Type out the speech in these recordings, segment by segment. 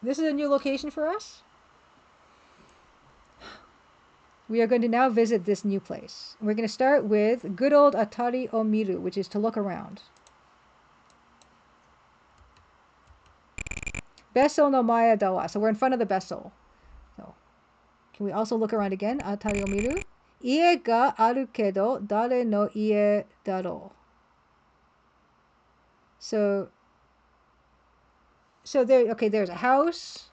This is a new location for us. We are going to now visit this new place. We're going to start with good old Atari o Miru, which is to look around. Besso no Maya dawa. So we're in front of the Besso. So can we also look around again? Atari o Miru. Ie ga aru kedo dare no ie daro. So there, okay, there's a house.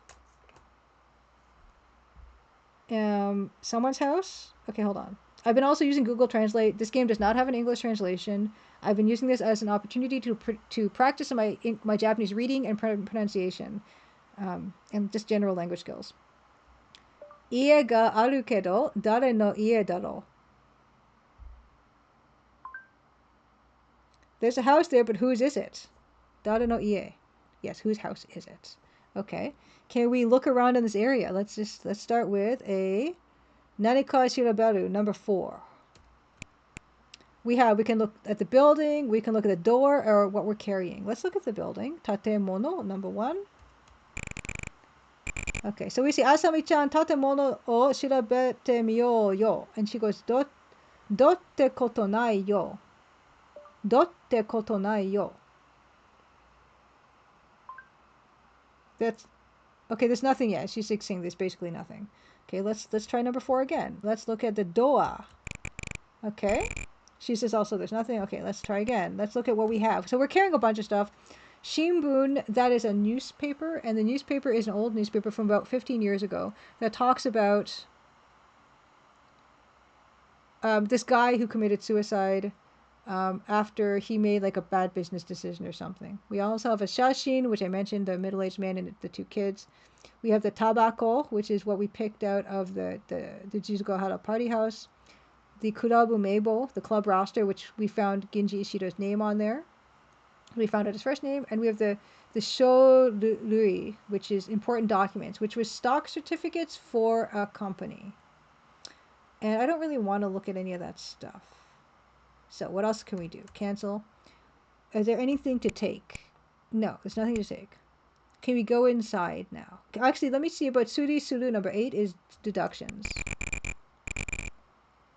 Someone's house. Okay, hold on. I've been also using Google Translate. This game does not have an English translation. I've been using this as an opportunity to practice my Japanese reading and pronunciation, and just general language skills. Ie ga aru kedo, dare no ie daro. There's a house there, but whose is it? Dare no ie. Yes, whose house is it? Okay. Can we look around in this area? Let's start with a Nanika shiraberu, number 4. We can look at the building, we can look at the door, or what we're carrying. Let's look at the building. Tatemono, number 1. Okay, so we see Asami-chan tatemono o shirabete miyou yo. And she goes, dotte koto nai yo. Dotte koto nai yo. That's okay, there's nothing yet. She's saying there's basically nothing. Okay, let's try number 4 again. Let's look at the doa. Okay. She says also there's nothing. Okay, let's try again. Let's look at what we have. So we're carrying a bunch of stuff. Shimbun, that is a newspaper, and the newspaper is an old newspaper from about 15 years ago that talks about this guy who committed suicide after he made like a bad business decision or something. We also have a shashin, which I mentioned, the middle-aged man and the 2 kids. We have the tabako, which is what we picked out of the Jizuko-hara party house. The Kurabu Meibo, the club roster, which we found Ginji Ishido's name on there. We found out his first name. And we have the Shorui, which is important documents, which was stock certificates for a company. And I don't really want to look at any of that stuff. So what else can we do? Cancel. Is there anything to take? No, there's nothing to take. Can we go inside now? Actually, let me see about Suri Suru number 8 is deductions.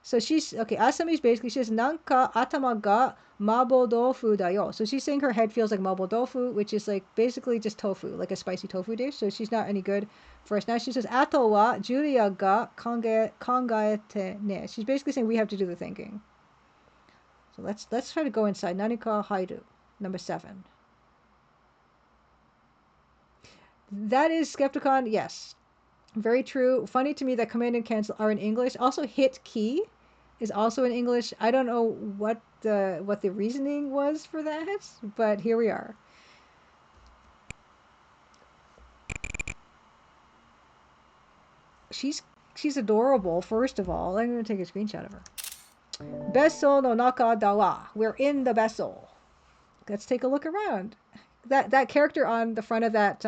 So she's, okay, Asami's basically, she says, Nanka atama ga mabo dofu da yo. So she's saying her head feels like mabo dofu, which is like basically just tofu, like a spicy tofu dish. So she's not any good for us. Now she says, Ato wa Julia ga kangaete ne. She's basically saying we have to do the thinking. So let's try to go inside. Nanika hairu, number 7. That is Skepticon, yes. Very true. Funny to me that command and cancel are in English. Also, hit key is also in English. I don't know what the reasoning was for that, but here we are. She's adorable. First of all, I'm going to take a screenshot of her. Besso no naka dawa. We're in the besso. Let's take a look around. That character on the front of that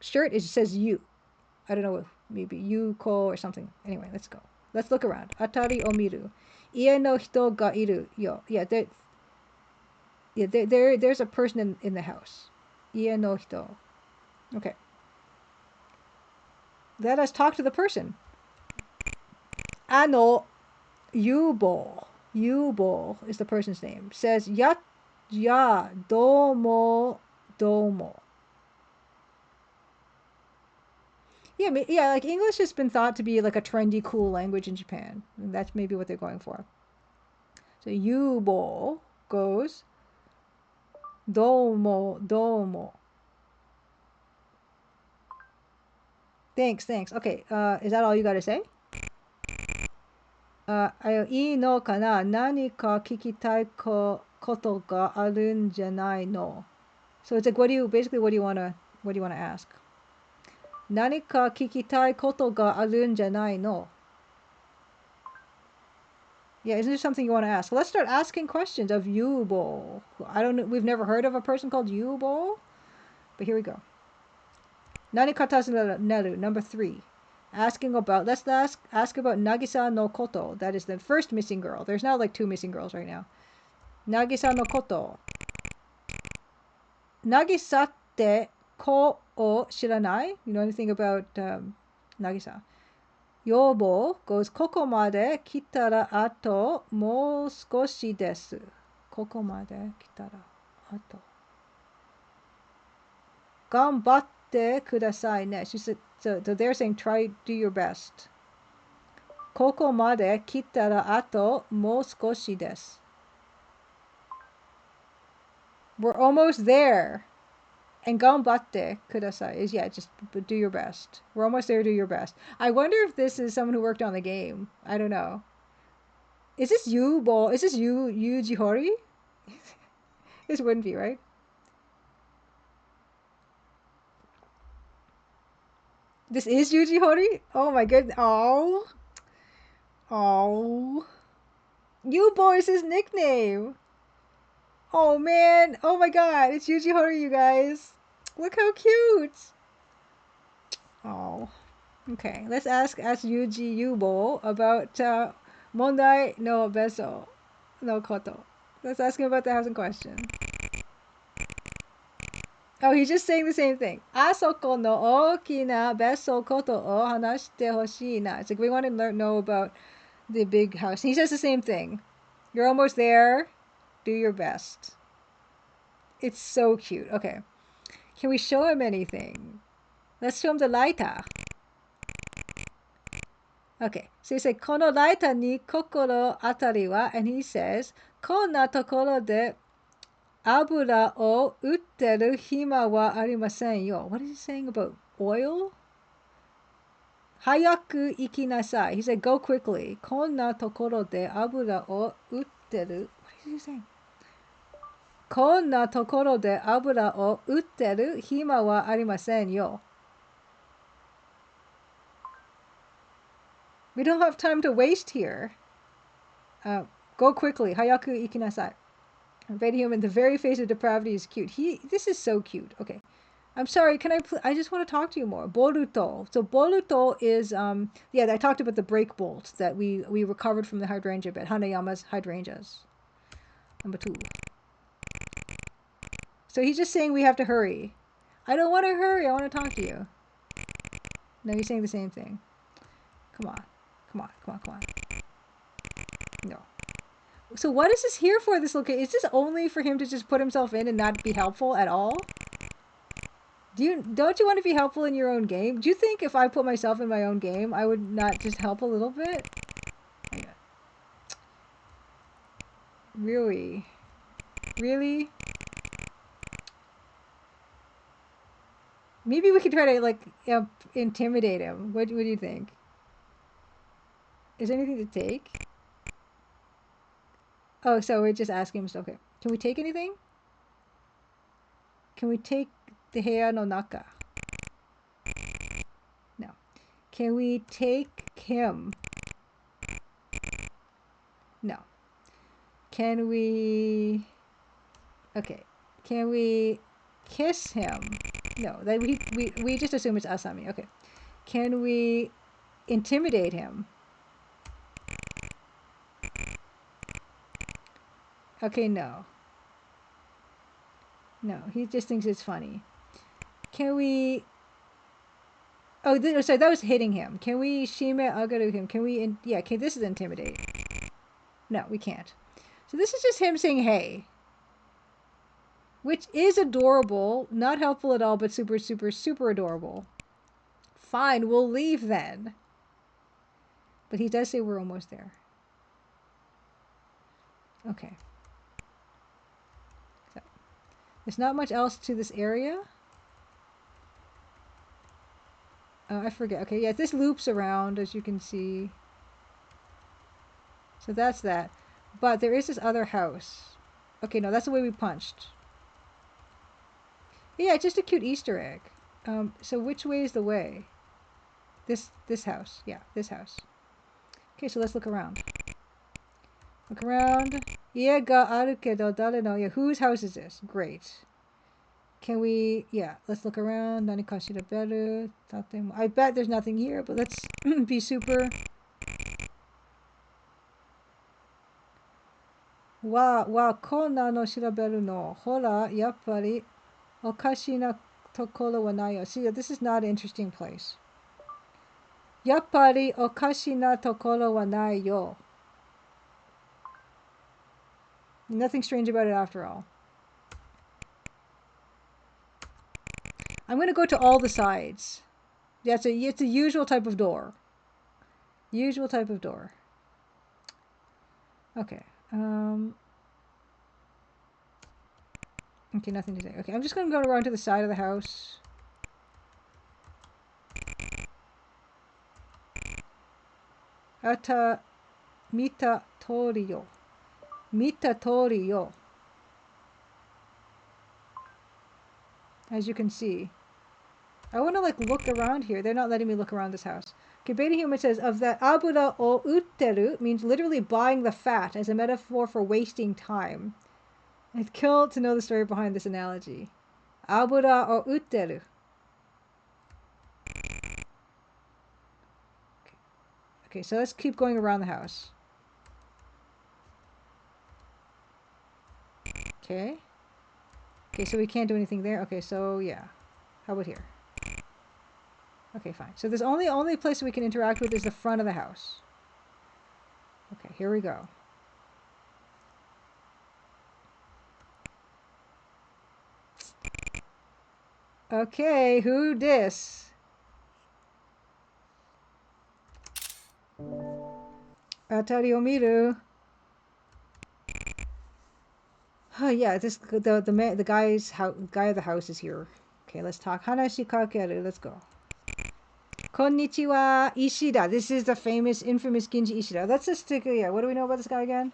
shirt says you. I don't know, maybe Yūkai or something. Anyway, let's go. Let's look around. Atari o miru. Ie no hito ga iru yo. Yeah, there's a person in the house. Ie no hito. Okay. Let us talk to the person. Ano Yubo. Yubo is the person's name. Says ya domo. Yeah, like English has been thought to be like a trendy, cool language in Japan. And that's maybe what they're going for. So Yubo goes domo. Thanks. Okay, is that all you gotta say? Ii no kana nani ka kikitai koto ga arun janai no. So it's like what do you wanna ask? Nani ka kikitai koto ga arun janai no. Yeah, isn't there something you want to ask? Well, let's start asking questions of Yubo. I don't know. We've never heard of a person called Yubo, but here we go. Nani katasu neru, number 3. Asking about, let's ask about Nagisa no koto. That is the first missing girl. There's now like 2 missing girls right now. Nagisa no koto. Nagisa te ko o shiranai. You know anything about Nagisa? Yobo goes koko made kitara ato mo skoshi desu. Koko made kitara ato. Gambatte kudasai ne. She said, so they're saying try, do your best. Koko made kitara ato mo skoshi desu. We're almost there. And gambatte kudasai is, yeah, just do your best. We're almost there, do your best. I wonder if this is someone who worked on the game. I don't know. Is this Yubo? Is this Yuji Hori? This wouldn't be, right? This is Yuji Hori? Oh my goodness. Oh. Oh. Yubo is his nickname. Oh man. Oh my god. It's Yuji Hori, you guys. Look how cute. Oh. Okay. Let's ask Yuji Yubo about Mondai no Beso no Koto. Let's ask him about the house in question. Oh, he's just saying the same thing. Asoko no okina beso koto o hanashite hoshii na. It's like we want to know about the big house. He says the same thing. You're almost there. Do your best. It's so cute. Okay. Can we show him anything? Let's show him the lighter. Okay. So he said, kono lighter ni kokoro atari wa, and he says, konna tokoro de abura o utteru hima wa arimasen yo. What is he saying about oil? Hayaku ikinasai. He said, go quickly. Konna tokoro de abura o utteru. What is he saying? Konna tokoro de abura o utteru hima wa arimasen yo. We don't have time to waste here. Go quickly. Hayaku ikinasai. Red human, the very face of depravity is cute. This is so cute. Okay. I'm sorry, can I just want to talk to you more. Boruto. So Boruto is, yeah, I talked about the brake bolts that we recovered from the hydrangea bed. Hanayama's hydrangeas. Number 2. So he's just saying we have to hurry. I don't want to hurry. I want to talk to you. No, he's saying the same thing. Come on. Come on. Come on. Come on. No. So what is this here for, this location? Is this only for him to just put himself in and not be helpful at all? Don't you want to be helpful in your own game? Do you think if I put myself in my own game, I would not just help a little bit? Oh, yeah. Really? Really? Maybe we could try to, like, intimidate him. What do you think? Is there anything to take? Oh, so we're just asking him stuff. Okay. Can we take anything? Can we take the hair no naka? No. Can we take him? No. Can we... Okay. Can we kiss him? No. That we just assume it's Asami. Okay. Can we intimidate him? Okay, no. No, he just thinks it's funny. Can we... Oh, sorry, that was hitting him. Can we shime agaru him? Can we... Yeah, this is intimidate. No, we can't. So this is just him saying hey. Which is adorable. Not helpful at all, but super, super, super adorable. Fine, we'll leave then. But he does say we're almost there. Okay. So, there's not much else to this area. I forget. Okay, yeah, this loops around, as you can see. So that's that. But there is this other house. Okay, no, that's the way we punched. Yeah, just a cute Easter egg. So which way is the way? This house. Yeah, this house. Okay, so let's look around. Look around. Ie ga aru kedo dare no. Yeah, whose house is this? Great. Can we... Yeah, let's look around. Nani ka shiraberu. I bet there's nothing here, but let's be super... Wa konna no shiraberu no. Hora, yappari, okashi na tokoro wa nai yo. See, this is not an interesting place. Yappari okashi na tokoro wa nai yo. Nothing strange about it after all. I'm going to go to all the sides. Yeah, it's a usual type of door. Usual type of door. Okay. Okay, nothing to say. Okay, I'm just going to go around to the side of the house. Ata mita tori yo. Mita tori yo. As you can see. I want to like look around here. They're not letting me look around this house. Okay, Beta Human says, of that abura o utteru means literally buying the fat as a metaphor for wasting time. I'd kill to know the story behind this analogy. Abura o utteru. Okay, so let's keep going around the house. Okay. Okay, so we can't do anything there. Okay, so yeah. How about here? Okay, fine. So there's only place we can interact with is the front of the house. Okay, here we go. Okay, who dis? Atari o miru. Oh yeah, the guy of the house is here. Okay, let's talk. Hanashi kakeru. Let's go. Konnichiwa, Ishida. This is the infamous Genji Ishida. Let's just stick. Yeah, what do we know about this guy again?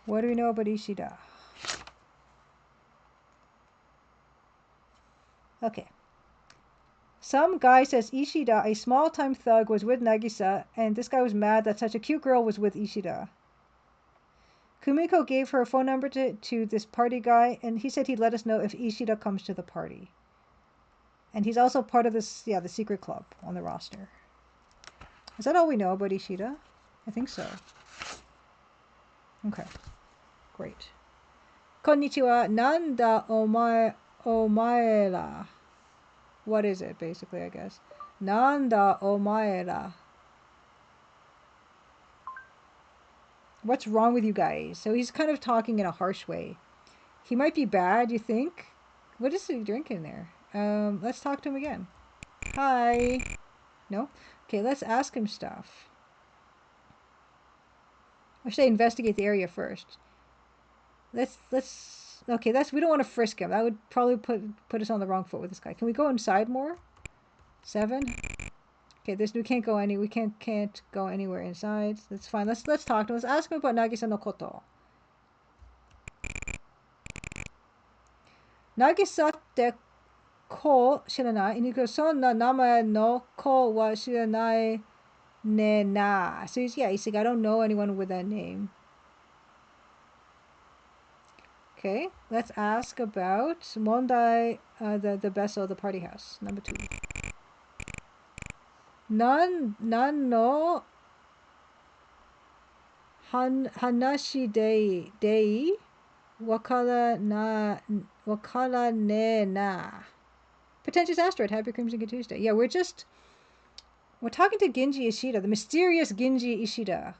What do we know about Ishida? Okay. Some guy says Ishida, a small-time thug, was with Nagisa, and this guy was mad that such a cute girl was with Ishida. Kumiko gave her phone number to this party guy, and he said he'd let us know if Ishida comes to the party. And he's also part of this, yeah, the secret club on the roster. Is that all we know about Ishida? I think so. Okay. Great. Konnichiwa, nanda omaera. What is it, basically, I guess? Nanda omaera. What's wrong with you guys? So he's kind of talking in a harsh way. He might be bad, you think? What is he drinking there? Let's talk to him again. Hi. No? Okay, let's ask him stuff. Or should I investigate the area first? Okay, we don't want to frisk him. That would probably put us on the wrong foot with this guy. Can we go inside more? 7. Okay, we can't go anywhere inside. That's fine. Let's talk to him. Let's ask him about Nagisa no koto. Nagisa te ko shiranai. And he goes, sonna namae no ko wa shiranai ne na. So he's like, I don't know anyone with that name. Okay, let's ask about Mondai, the Besso, the party house. Number 2. Nan no hanashi dei wakara ne na. Pretentious asteroid. Happy Crimson Tuesday. Yeah, we're talking to Genji Ishida, the mysterious Genji Ishida.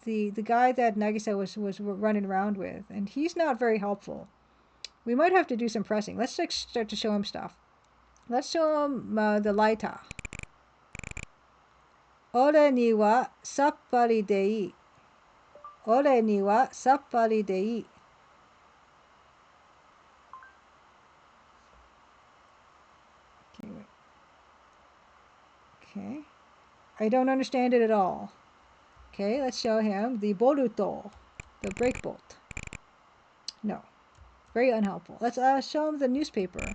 The guy that Nagisa was running around with, and he's not very helpful. We might have to do some pressing. Let's start to show him stuff. Let's show him the lighter. Ore ni wa sappari dei. Ore ni wa sappari dei. Okay, wait. Okay. I don't understand it at all. Okay, let's show him the boruto, the brake bolt. No. Very unhelpful. Let's show him the newspaper.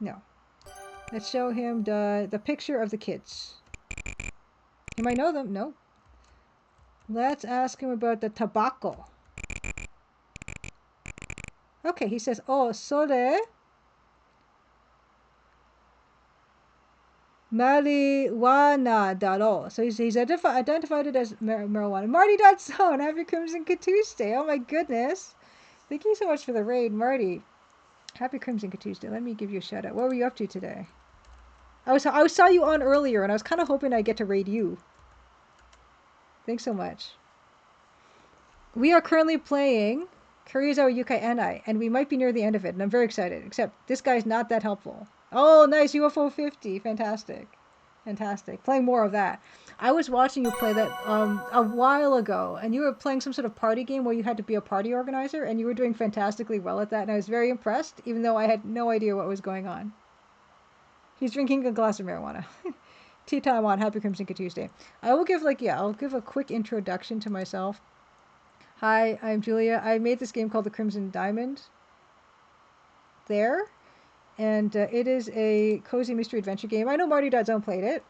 No. Let's show him the picture of the kids. He might know them. No. Let's ask him about the tobacco. Okay, he says, oh, sore marijuana daro. So he's identified it as marijuana. Marty.zone, happy Crimson Tuesday. Oh my goodness. Thank you so much for the raid, Marty. Happy Crimson Tuesday. Let me give you a shout out. What were you up to today? I saw you on earlier, and I was kind of hoping I'd get to raid you. Thanks so much. We are currently playing Karuizawa Yūkai Annai, and we might be near the end of it, and I'm very excited, except this guy's not that helpful. Oh, nice, UFO 50. Fantastic. Fantastic. Playing more of that. I was watching you play that a while ago, and you were playing some sort of party game where you had to be a party organizer, and you were doing fantastically well at that, and I was very impressed, even though I had no idea what was going on. He's drinking a glass of marijuana. Tea time on Happy Crimson Tuesday. I'll give a quick introduction to myself. Hi, I'm Julia. I made this game called The Crimson Diamond. And it is a cozy mystery adventure game. I know Marty.zone played it.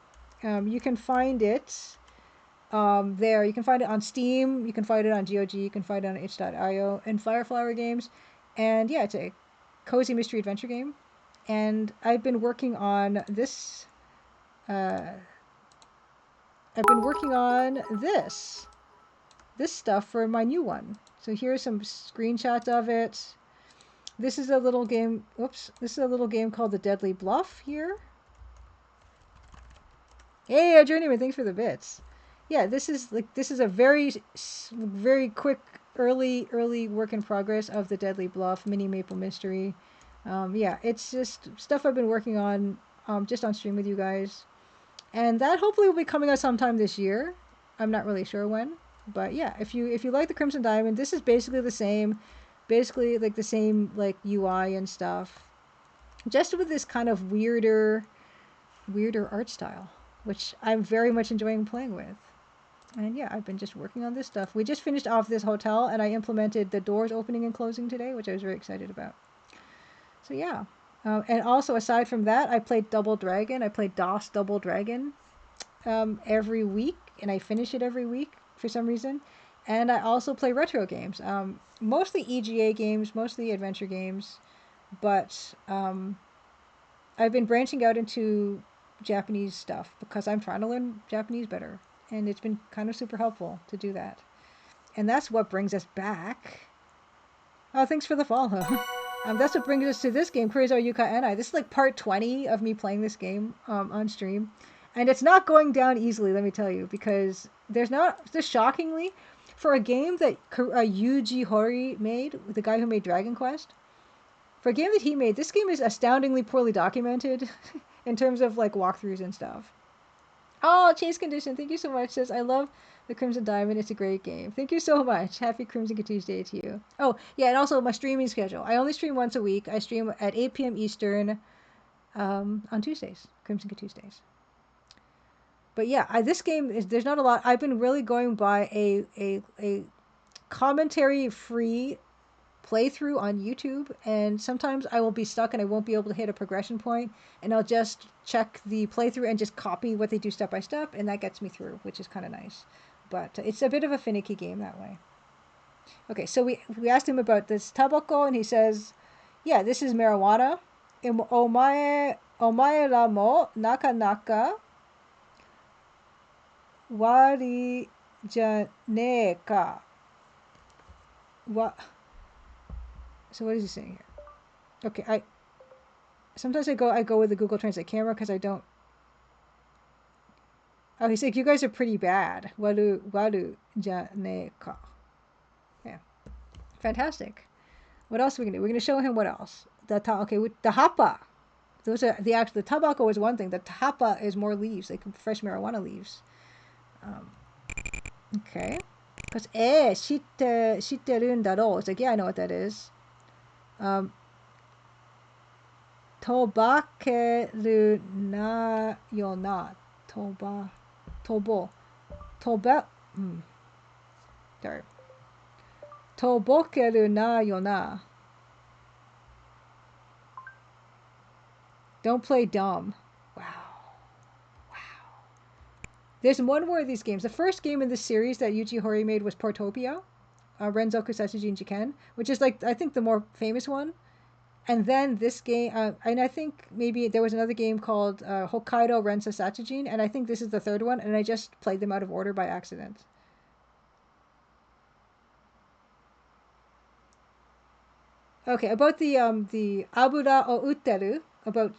You can find it there. You can find it on Steam. You can find it on GOG. You can find it on itch.io and Fireflower Games. And yeah, it's a cozy mystery adventure game. And I've been working on this. This stuff for my new one. So here's some screenshots of it. This is a little game. Oops. This is a little game called The Deadly Bluff here. Hey, Journeyman, thanks for the bits. Yeah, this is a very quick early work in progress of The Deadly Bluff mini maple mystery. Yeah, it's just stuff I've been working on just on stream with you guys. And that hopefully will be coming out sometime this year. I'm not really sure when, but yeah, if you like the Crimson Diamond, this is basically the same, like the same like UI and stuff, just with this kind of weirder art style, which I'm very much enjoying playing with. And yeah, I've been just working on this stuff. We just finished off this hotel, and I implemented the doors opening and closing today, which I was very excited about. So yeah. And also, aside from that, I played Double Dragon. I played DOS Double Dragon every week, and I finish it every week for some reason. And I also play retro games, mostly EGA games, mostly adventure games, but I've been branching out into Japanese stuff because I'm trying to learn Japanese better, and it's been kind of super helpful to do that. And that's what brings us back. Oh, thanks for the follow. That's what brings us to this game, Karuizawa Yūkai Annai. This is like part 20 of me playing this game on stream. And it's not going down easily, let me tell you, because there's not, just shockingly, for a game that Yuji Horii made, the guy who made Dragon Quest, for a game that he made, this game is astoundingly poorly documented in terms of like walkthroughs and stuff. Oh, Chase Condition, thank you so much. Says, I love the Crimson Diamond. It's a great game. Thank you so much. Happy Crimson Tuesday to you. Oh, yeah, and also my streaming schedule. I only stream once a week. I stream at 8 p.m. Eastern on Tuesdays, Crimson Tuesdays. But yeah, this game is, there's not a lot. I've been really going by a commentary-free playthrough on YouTube, and sometimes I will be stuck and I won't be able to hit a progression point, and I'll just check the playthrough and just copy what they do step by step, and that gets me through, which is kind of nice. But it's a bit of a finicky game that way. Okay, so we asked him about this tobacco, and he says, yeah, this is marijuana. Omae ra mo nakanaka wari ja ne ka. What? So what is he saying here? Okay, sometimes I go with the Google Translate camera because I don't. Oh, he's like, you guys are pretty bad. Waru ja ne ka. Yeah, fantastic. What else are we gonna do? We're gonna show him what else. The hapa. Those are the tobacco is one thing. The hapa is more leaves, like fresh marijuana leaves. Okay. Because shitterun daro. It's like, yeah, I know what that is. Tobakeru na yona. Tobo. Sorry. Tobokeru na yona. Don't play dumb. Wow. There's one more of these games. The first game in the series that Yuji Horii made was Portopia, Renzoku Setsujin Jiken, which is like I think the more famous one. And then this game, and I think maybe there was another game called Hokkaido Rensa Satsujin, and I think this is the third one, and I just played them out of order by accident. Okay, about the abura o utteru, about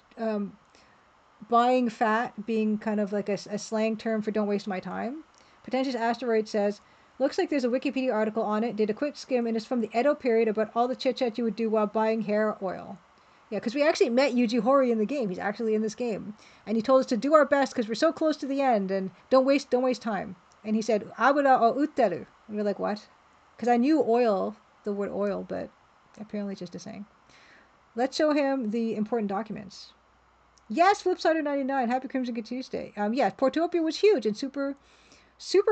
buying fat being kind of like a slang term for don't waste my time. Pretentious Asteroid says, looks like there's a Wikipedia article on it. Did a quick skim, and it's from the Edo period about all the chit chat you would do while buying hair oil. Yeah, because we actually met Yuji Horii in the game. He's actually in this game, and he told us to do our best because we're so close to the end and don't waste time. And he said abura o utteru. And we are like, what? Because I knew oil, the word oil, but apparently it's just a saying. Let's show him the important documents. Yes, Flipsider 99. Happy Crimson Good Tuesday. Yeah, Portopia was huge and super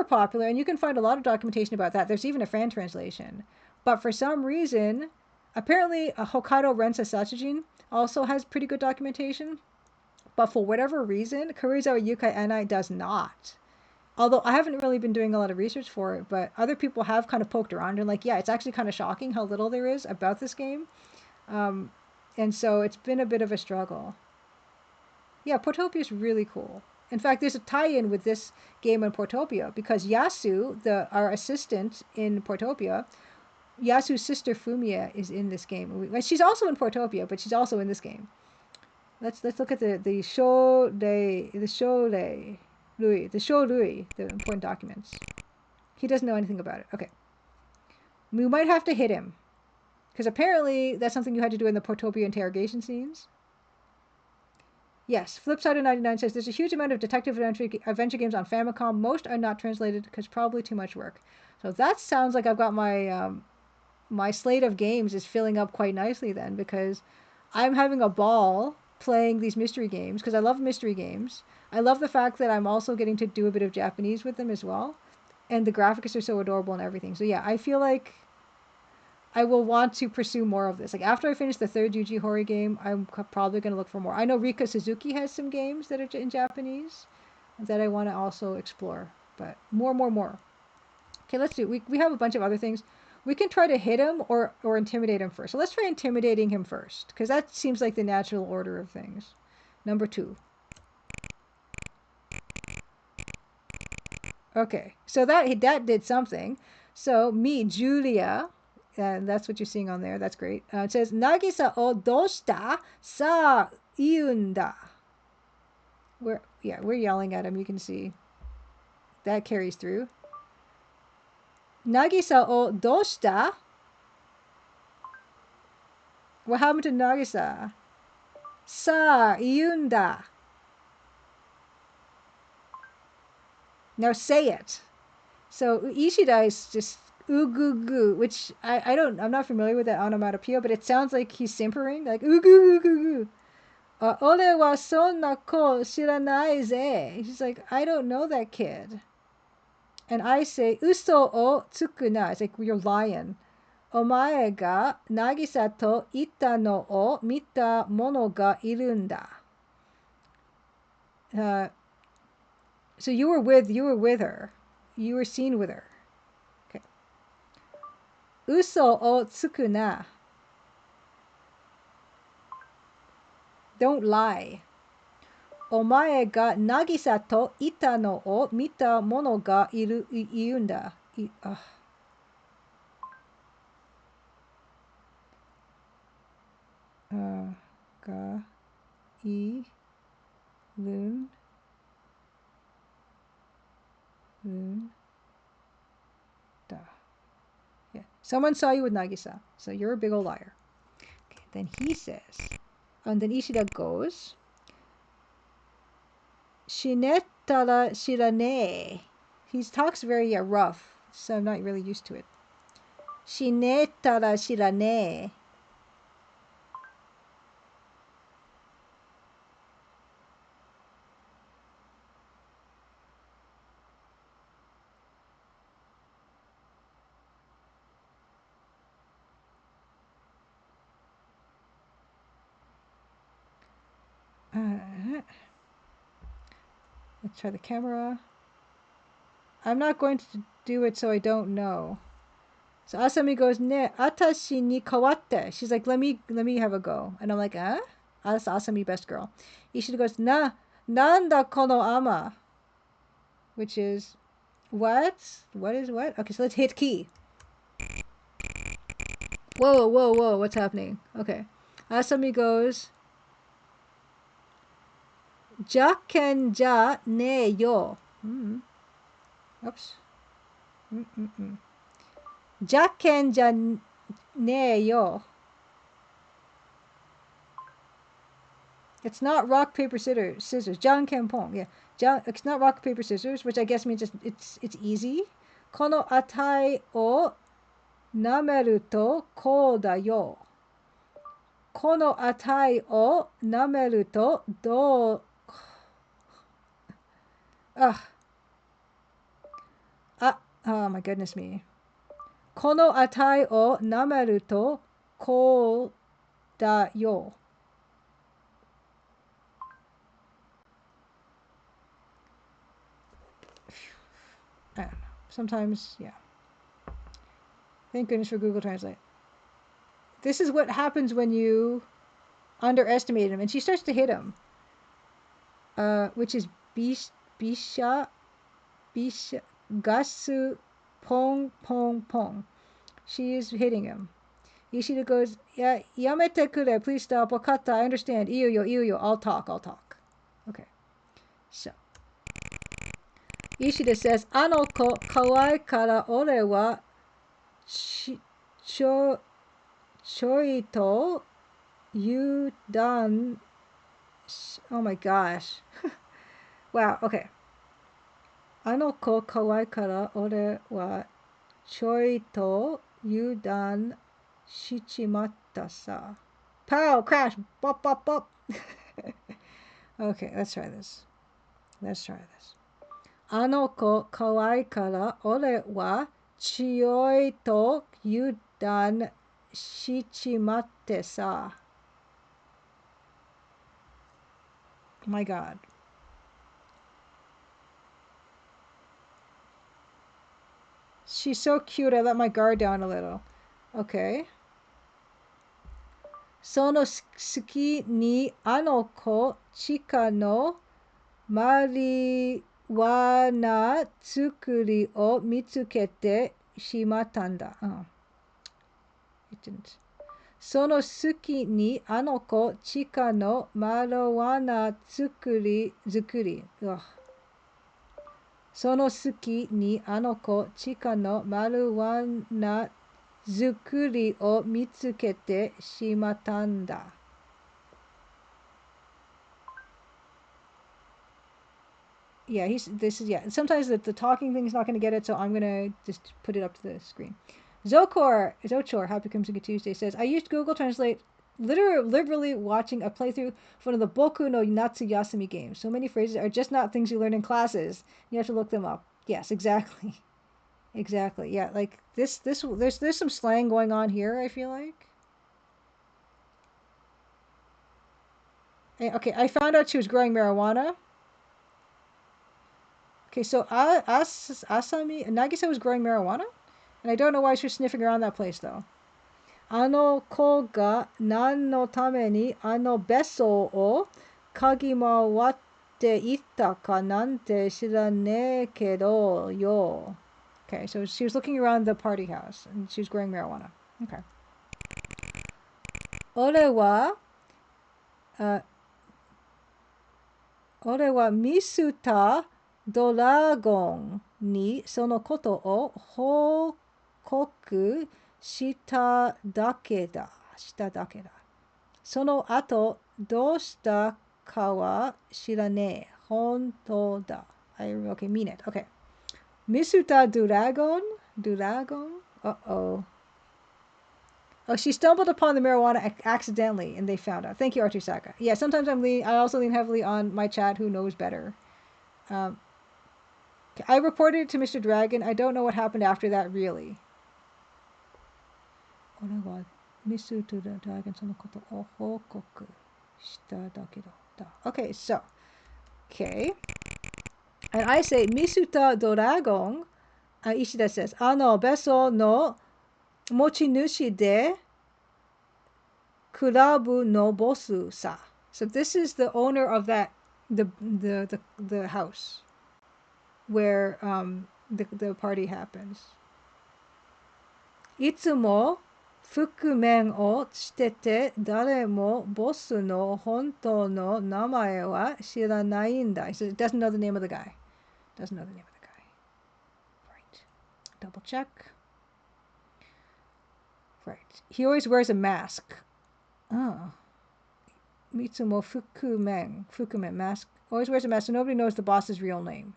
popular, and you can find a lot of documentation about that. There's even a fan translation. But for some reason, apparently Hokkaido Rensa Satsujin also has pretty good documentation. But for whatever reason, Karuizawa Yūkai Annai does not. Although I haven't really been doing a lot of research for it, but other people have kind of poked around and like, yeah, it's actually kind of shocking how little there is about this game. And so it's been a bit of a struggle. Yeah, Portopia is really cool. In fact, there's a tie-in with this game and Portopia because Yasu, our assistant in Portopia, Yasu's sister Fumiya is in this game. She's also in Portopia, but she's also in this game. Let's look at the show Lui, the important documents. He doesn't know anything about it. Okay, we might have to hit him because apparently that's something you had to do in the Portopia interrogation scenes. Yes, Flipsider 99 says there's a huge amount of detective adventure games on Famicom. Most are not translated because probably too much work. So that sounds like I've got my my slate of games is filling up quite nicely then because I'm having a ball playing these mystery games because I love mystery games. I love the fact that I'm also getting to do a bit of Japanese with them as well. And the graphics are so adorable and everything. So yeah, I feel like I will want to pursue more of this. Like after I finish the third Yuji Horii game, I'm probably going to look for more. I know Rika Suzuki has some games that are in Japanese that I want to also explore. But more. Okay, let's do. We have a bunch of other things. We can try to hit him or intimidate him first. So let's try intimidating him first because that seems like the natural order of things. Number 2. Okay, so that did something. So meet Julia. And that's what you're seeing on there. That's great. It says, Nagisa o doshita sa iunda. We're yelling at him. You can see. That carries through. Nagisa o doshita. What happened to Nagisa? Sa iunda. Now say it. So Ishida is just ugugu, which I'm not familiar with that onomatopoeia, but it sounds like he's simpering, like ugugugugu. Ore wa sonna ko shiranai ze. He's like, I don't know that kid. And I say, uso o tsukuna. It's like, you're lying. Omae ga Nagisa to ita no o mita mono ga irunda. So you were with her. You were seen with her. Okay. Uso o tsukuna. Don't lie. Omae ga Nagisa to ita no o mita mono ga iunda. Ga i lun da. Yeah. Someone saw you with Nagisa, so you're a big old liar. Okay, then he says, and then Ishida goes, Shinettara shirane. He talks very rough, so I'm not really used to it. Shinettara shirane. Let's try the camera. I'm not going to do it, so I don't know. So Asami goes, ne, atashi ni kawatte. She's like, let me have a go. And I'm like, huh? That's Asami, best girl. Ishida goes, nanda kono ama. Which is, what? What is what? Okay, so let's hit key. Whoa, whoa, whoa, what's happening? Okay. Asami goes, jakken ja ne yo. Oops. Jakken ja ne yo. It's not rock, paper, scissors. Janken pong. Yeah. It's not rock, paper, scissors, which I guess means it's easy. Kono atai o nameru to ko da yo. Kono atai o nameru to do. Oh my goodness me. Kono atai o nameru to ko da yo. I don't know. Sometimes, yeah. Thank goodness for Google Translate. This is what happens when you underestimate him. And she starts to hit him. Which is bisha, gasu, pong, pong, pong. She is hitting him. Ishida goes, yeah, yamete kure, please stop. Wakata, I understand. Iyo, I'll talk. Okay. So. Ishida says, ano ko kawai kara ore wa choi to yudan. Oh my gosh. Wow, okay. Ano ko kawai kara ore wa choi to yudan shichimatta sa. Pow! Crash! Bop, bop, bop. Okay, let's try this. Ano ko kawai kara ore wa choi to yudan shichimatte sa. My God. She's so cute, I let my guard down a little. Okay. Sono suki ni ano ko chika no marijuana tsukuri o mitsukete shimatanda. Oh. It didn't. Sono suki ni ano ko chika no marijuana tsukuri. Ugh. Sono suki ni ano ko chika no marijuana tsukuri o mitsukete shimatanda. Yeah, sometimes the talking thing is not going to get it, so I'm going to just put it up to the screen. Zochor, Happy Crimson Tuesday says, I used Google Translate literally watching a playthrough of one of the Boku no Natsu Yasumi games. So many phrases are just not things you learn in classes. You have to look them up. Yes, exactly. Exactly. Yeah, like there's some slang going on here, I feel like. Okay, I found out she was growing marijuana. Okay, so Nagisa was growing marijuana? And I don't know why she was sniffing around that place, though. Ano ko ga nan no tame ni ano beso o kagimawatte itta ka nante shirane kedo yo. Okay, so she was looking around the party house, and she was growing marijuana. Okay. Ore wa misuta Doragon ni sono koto o hokoku shita dake da. Sono ato doshita ka wa shirane. Honto da. Okay, mean it. Okay. Misuta Duragon? Uh-oh. Oh, she stumbled upon the marijuana accidentally, and they found out. Thank you, Archie Saka. Yeah, sometimes I also lean heavily on my chat, who knows better. I reported it to Mr. Dragon. I don't know what happened after that, really. Okay, so. Okay. And I say, Misuta Doragon, Ishida says, beso no mochinushi de kurabu no bosu sa. So this is the owner of that, the house where the party happens. Itsumo fukumen o shitete dare mo bosu no hontou no namae wa shiranai nda. He says it doesn't know the name of the guy. Doesn't know the name of the guy. Right. Double check. Right. He always wears a mask. Oh. Mitsumo Fukumen mask. Always wears a mask, so nobody knows the boss's real name.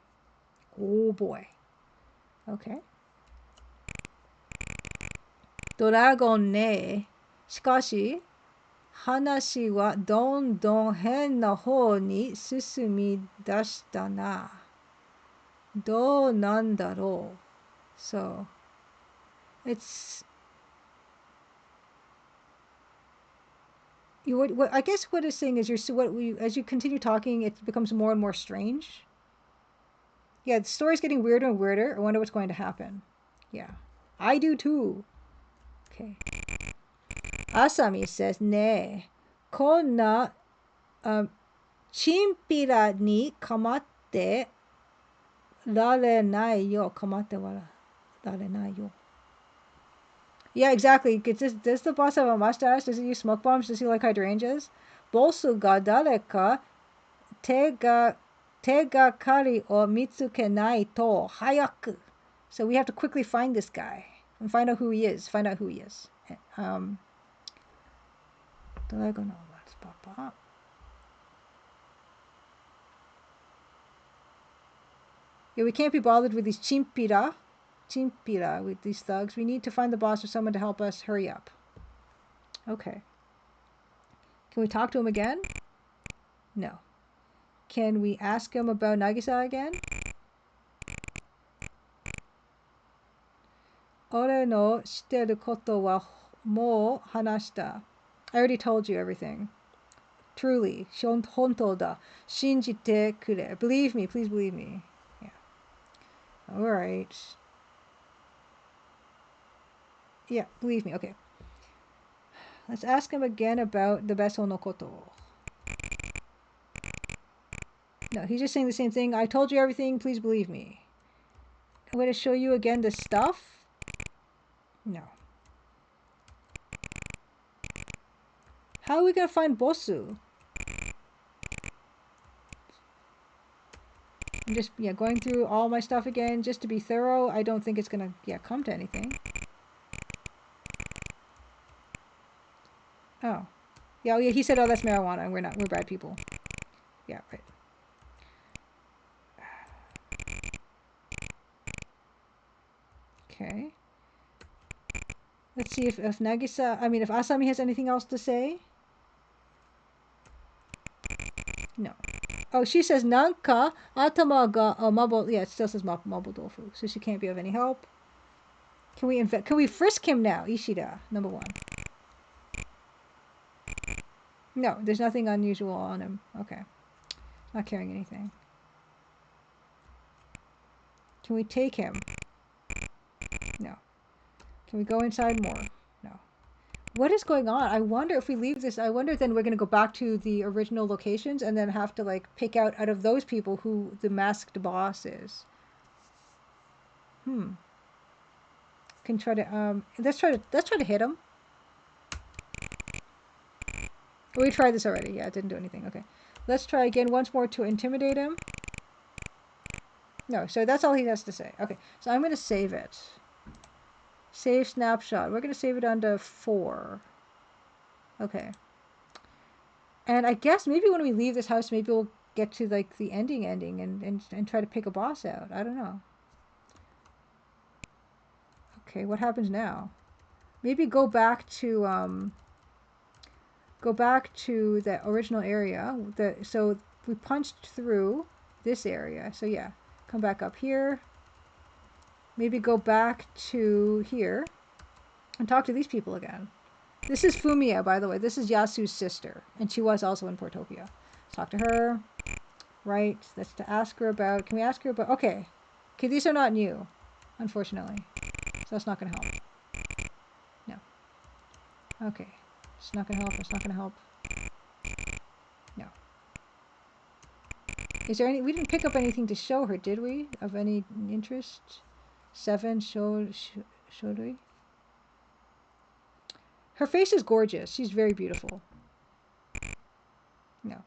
Oh boy. Okay. Dragon ne. Shikashi, hanashi wa dondon hen na hou ni susumi dashita na. Dou nan darou? So, it's... What I guess what it's saying is as you continue talking, it becomes more and more strange. Yeah, the story's getting weirder and weirder. I wonder what's going to happen. Yeah, I do too. Okay. Asami says, ne, konna chimpira ni kamatte rarenai yo. Kamatte wa rarenai yo. Yeah, exactly. Does the boss have a mustache? Does he use smoke bombs? Does he like hydrangeas? Bosu ga dareka tegakari o mitsukenai to hayaku. So we have to quickly find this guy and find out who he is. Yeah, we can't be bothered with these chimpira, with these thugs. We need to find the boss or someone to help us. Hurry up. Okay. Can we talk to him again? No. Can we ask him about Nagisa again? Ore no shiteru koto wa mou hanashita. I already told you everything. Truly. Hontou da. Shinjite kure. Believe me. Please believe me. Yeah. Alright. Yeah, believe me. Okay. Let's ask him again about the beso no koto. No, he's just saying the same thing. I told you everything. Please believe me. I'm going to show you again the stuff. No. How are we going to find Bosu? I'm just, going through all my stuff again just to be thorough. I don't think it's going to, come to anything. Oh. Yeah, he said, oh, that's marijuana. And we're bad people. Yeah, right. Okay. Let's see if Asami has anything else to say. No. Oh, she says nanka atama ga mabo. Yeah, it still says mabo dofu, so she can't be of any help. Can we frisk him now, Ishida? Number 1. No, there's nothing unusual on him. Okay, not carrying anything. Can we take him? No. Can we go inside more? No. What is going on? I wonder if we leave this. I wonder then we're going to go back to the original locations and then have to like pick out of those people who the masked boss is. Can try to let's try to hit him. We tried this already. Yeah, it didn't do anything. Okay. Let's try again once more to intimidate him. No, so that's all he has to say. Okay. So I'm going to save it. Save snapshot. We're going to save it onto 4. Okay. And I guess maybe when we leave this house, maybe we'll get to like the ending and try to pick a boss out. I don't know. Okay, what happens now? Maybe go back to the original area. So we punched through this area. So yeah, come back up here. Maybe go back to here and talk to these people again. This is Fumiya, by the way. This is Yasu's sister, and she was also in Portopia. Let's talk to her. right? That's to ask her about. Can we ask her about? Okay. Okay, these are not new, unfortunately. So that's not going to help. No. Okay. It's not going to help. It's not going to help. No. Is there any... We didn't pick up anything to show her, did we? Of any interest? 7 showed we? Her face is gorgeous. She's very beautiful. No.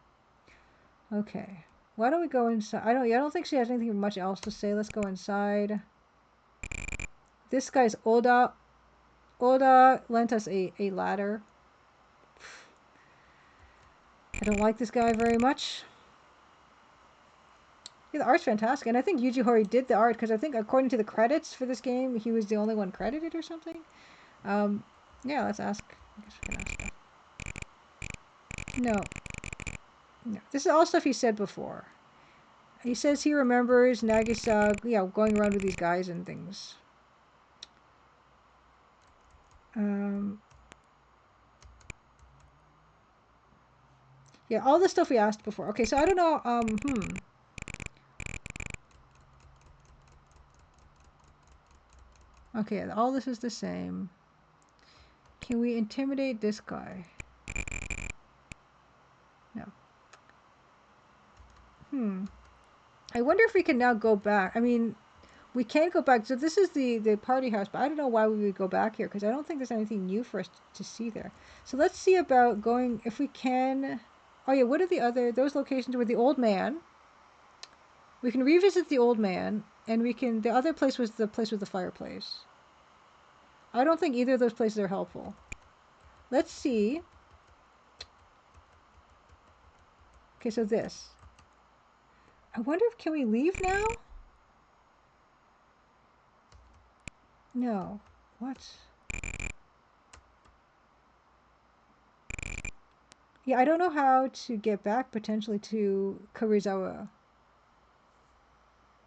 Okay. Why don't we go inside? I don't think she has anything much else to say. Let's go inside. This guy's Oda. Oda lent us a ladder. I don't like this guy very much. Yeah, the art's fantastic. And I think Yuji Horii did the art because I think according to the credits for this game, he was the only one credited or something. Yeah, let's ask. I guess we can ask that. No. No. This is all stuff he said before. He says he remembers Nagisa, yeah, going around with these guys and things. Yeah, all the stuff we asked before. Okay, so I don't know, Okay, all this is the same. Can we intimidate this guy? No. I wonder if we can now go back. I mean, we can go back. So this is the party house, but I don't know why we would go back here because I don't think there's anything new for us to see there. So let's see about going, if we can. Oh yeah, what are those locations with the old man? We can revisit the old man, and we can, the other place was the place with the fireplace. I don't think either of those places are helpful. Let's see. Okay, so this. I wonder if, can we leave now? No. What? Yeah, I don't know how to get back potentially to Karuizawa,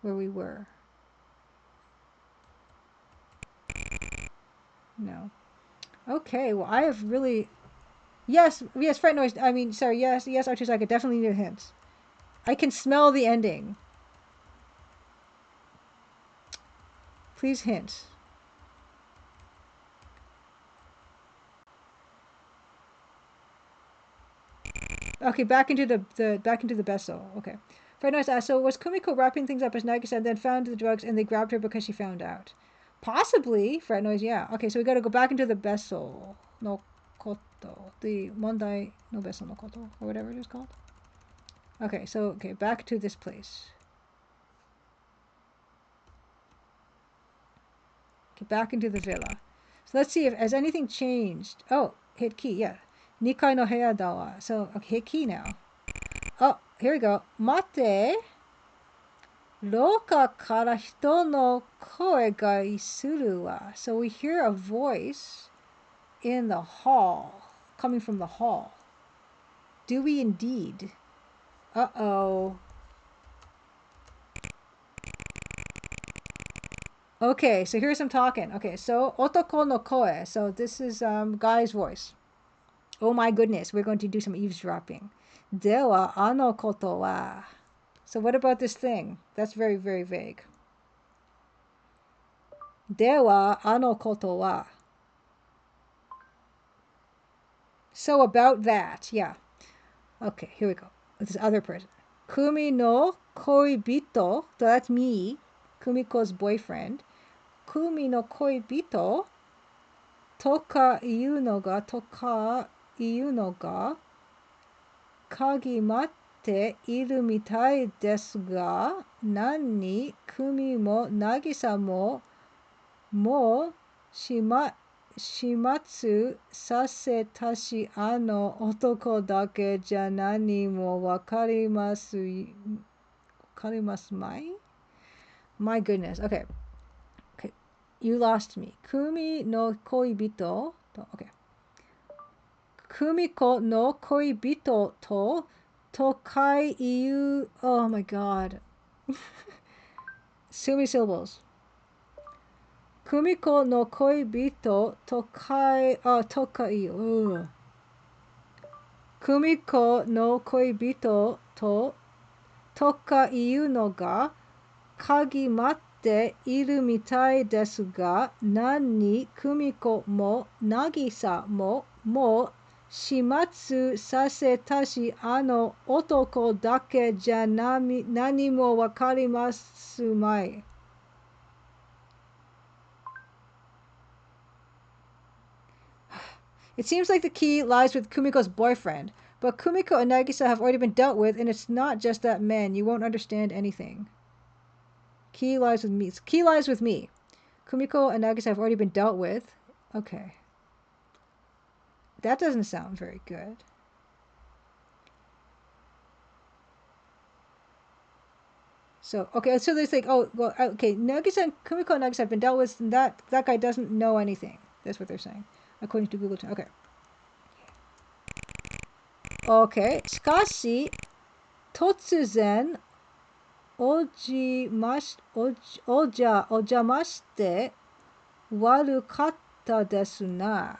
where we were. No. Okay, well, I have really... Yes, fright noise. I mean, sorry, yes, Archie, I could definitely need a hint. I can smell the ending. Please hint. Okay, back into the vessel. Okay. Fright noise asked, so was Kumiko wrapping things up as Nagisa and then found the drugs and they grabbed her because she found out? Possibly, Fright noise, yeah. Okay, so we gotta go back into the vessel no koto. The Mondai no vessel no koto, or whatever it is called. Okay, so, okay, back to this place. Okay, back into the villa. So let's see if, has anything changed? Oh, hit key, yeah. 2階の部屋だわ. So, okay, hit key now. Oh, here we go. 待って. 廊下から人の声がするわ. So we hear a voice in the hall, coming from the hall. Do we indeed? Uh-oh. Okay, so here's some talking. Okay, so otoko no koe. So this is guy's voice. Oh my goodness, we're going to do some eavesdropping. Dewa ano koto wa. So what about this thing? That's very, very vague. Dewa ano koto wa. So about that, yeah. Okay, here we go. This other person. Kumi no koibito. So that's me. Kumiko's boyfriend. Kumi no koibito. Toka iu no ga. Kagimatte iru mitai desu ga. Nani Kumi mo Nagisa mo shimatsu sasetashi otoko dake ja nani mo wakarimasu mai? My goodness. Okay. Okay. You lost me. Kumi no koibito. Okay. Kumiko no koibito to tokai iu. Oh my god. So many syllables. Kumiko no koibito tokai Kumiko no koibito to とかいうのが鍵待っているみたいですが、何久美子も渚ももう始末させたし、あの男だけじゃ何もわかりますまい。It seems like the key lies with Kumiko's boyfriend, but Kumiko and Nagisa have already been dealt with, and it's not just that man. You won't understand anything. Key lies with me. Key lies with me. Kumiko and Nagisa have already been dealt with. Okay. That doesn't sound very good. So, okay, so there's like, oh, well, okay, Nagisa and Kumiko and Nagisa have been dealt with, and that guy doesn't know anything. That's what they're saying, according to Google. Okay. Okay. しかし、突然、お邪魔して悪かったですな。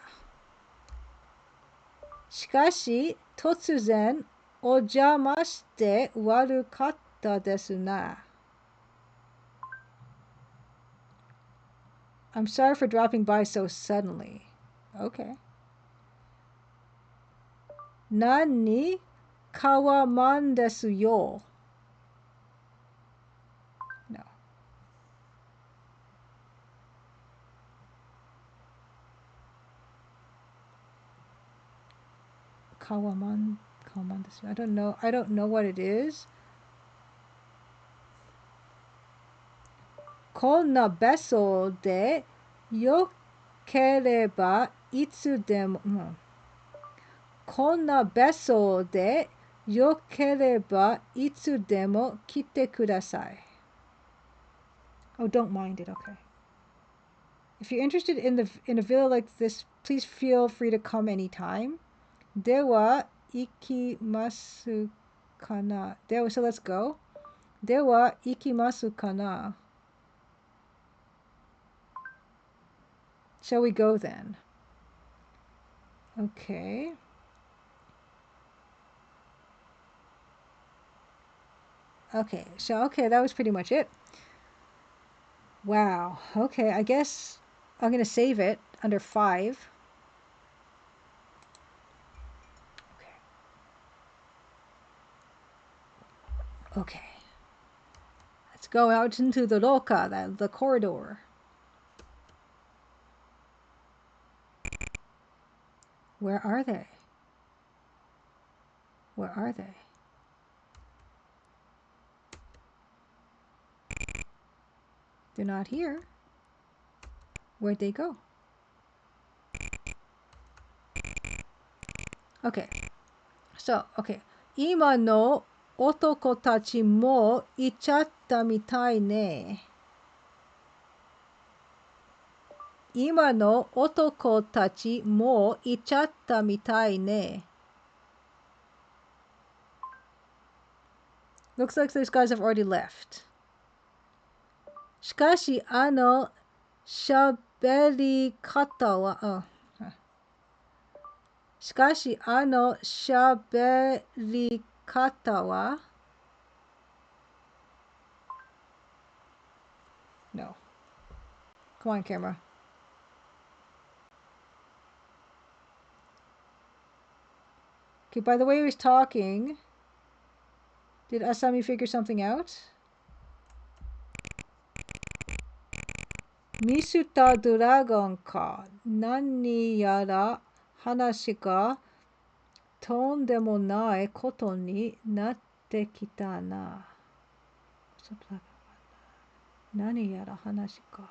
しかし、突然、お邪魔して悪かったですな。I'm sorry for dropping by so suddenly. Okay. 何かわまんですよ。No. かわまんですよ。I don't know what it is. こんなベソでよければいつでも、こんなベソでよければいつでも来てください。Oh, don't mind it, okay. If you're interested in a villa like this, please feel free to come anytime. では行きますかな。So let's go. では行きますかな。Shall we go then? Okay. Okay, so that was pretty much it. Wow. Okay, I guess I'm going to save it under 5. Okay. Let's go out into the roka, the corridor. Where are they? Where are they? They're not here. Where'd they go? Okay. So, okay. 今の男たちも行っちゃったみたいね。今の男たちも行っちゃったみたいね。Looks like those guys have already left. しかし、喋り方は、しかし、喋り方は、No. Come on, camera. Okay, by the way he was talking, did Asami figure something out? ミスタードラゴンか。何やら話がとんでもないことになってきたな。何やら話が。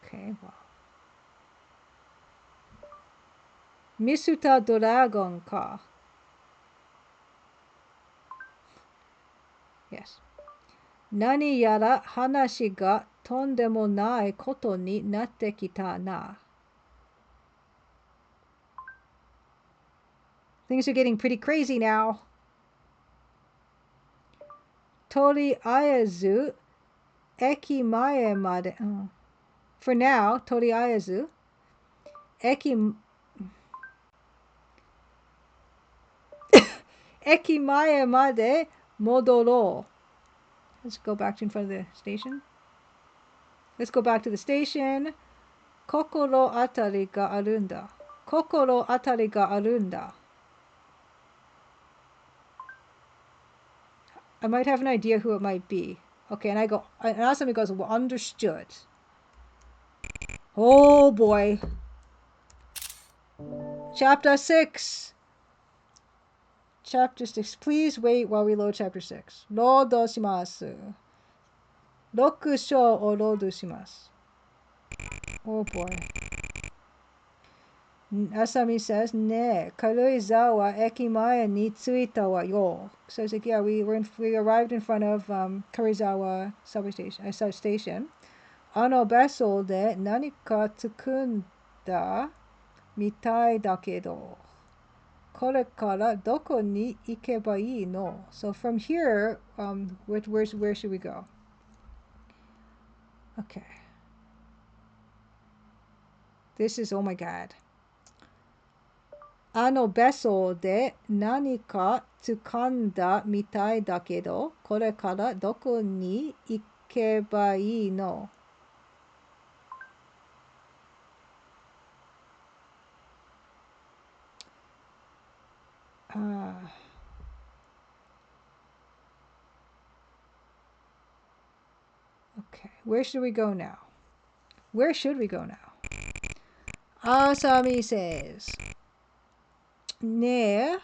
Okay, well. ミスタードラゴンか。Yes. 何やら話がとんでもないことになってきたな。Things are getting pretty crazy now. とりあえず、駅前まで。For now, とりあえず、駅 Eki mae made modoro. Let's go back to in front of the station. Let's go back to the station. Kokoro atari ga arunda. Kokoro atari ga arunda. I might have an idea who it might be. Okay, and I go, and Asami goes, well, understood. Oh boy. Chapter 6. Chapter 6. Please wait while we load chapter 6. Lodo shimasu. Roku sho o loadu shimasu. Oh boy. Asami says, ne, Karuizawa eki mae ni tsuita wa yo. So it's like, yeah, we arrived in front of Karuizawa subway station. Ano vessel de nanika tsukunda mitai dakedo. Kore kara doko ni ikeba ii no. So from here, where should we go? Okay. This is, oh my god. あのベソで何か掴んだみたいだけど、これからどこに行けばいいの? Okay, where should we go now? Where should we go now? Asami says, ねえ、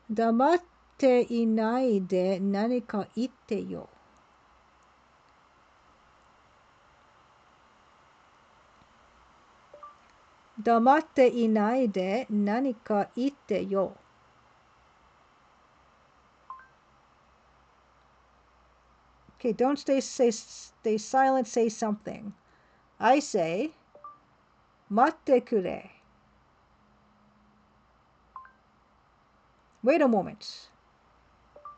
黙っていないで何か言ってよ。黙っていないで何か言ってよ。Okay, don't stay silent, say something. I say, 待ってくれ. Wait a moment.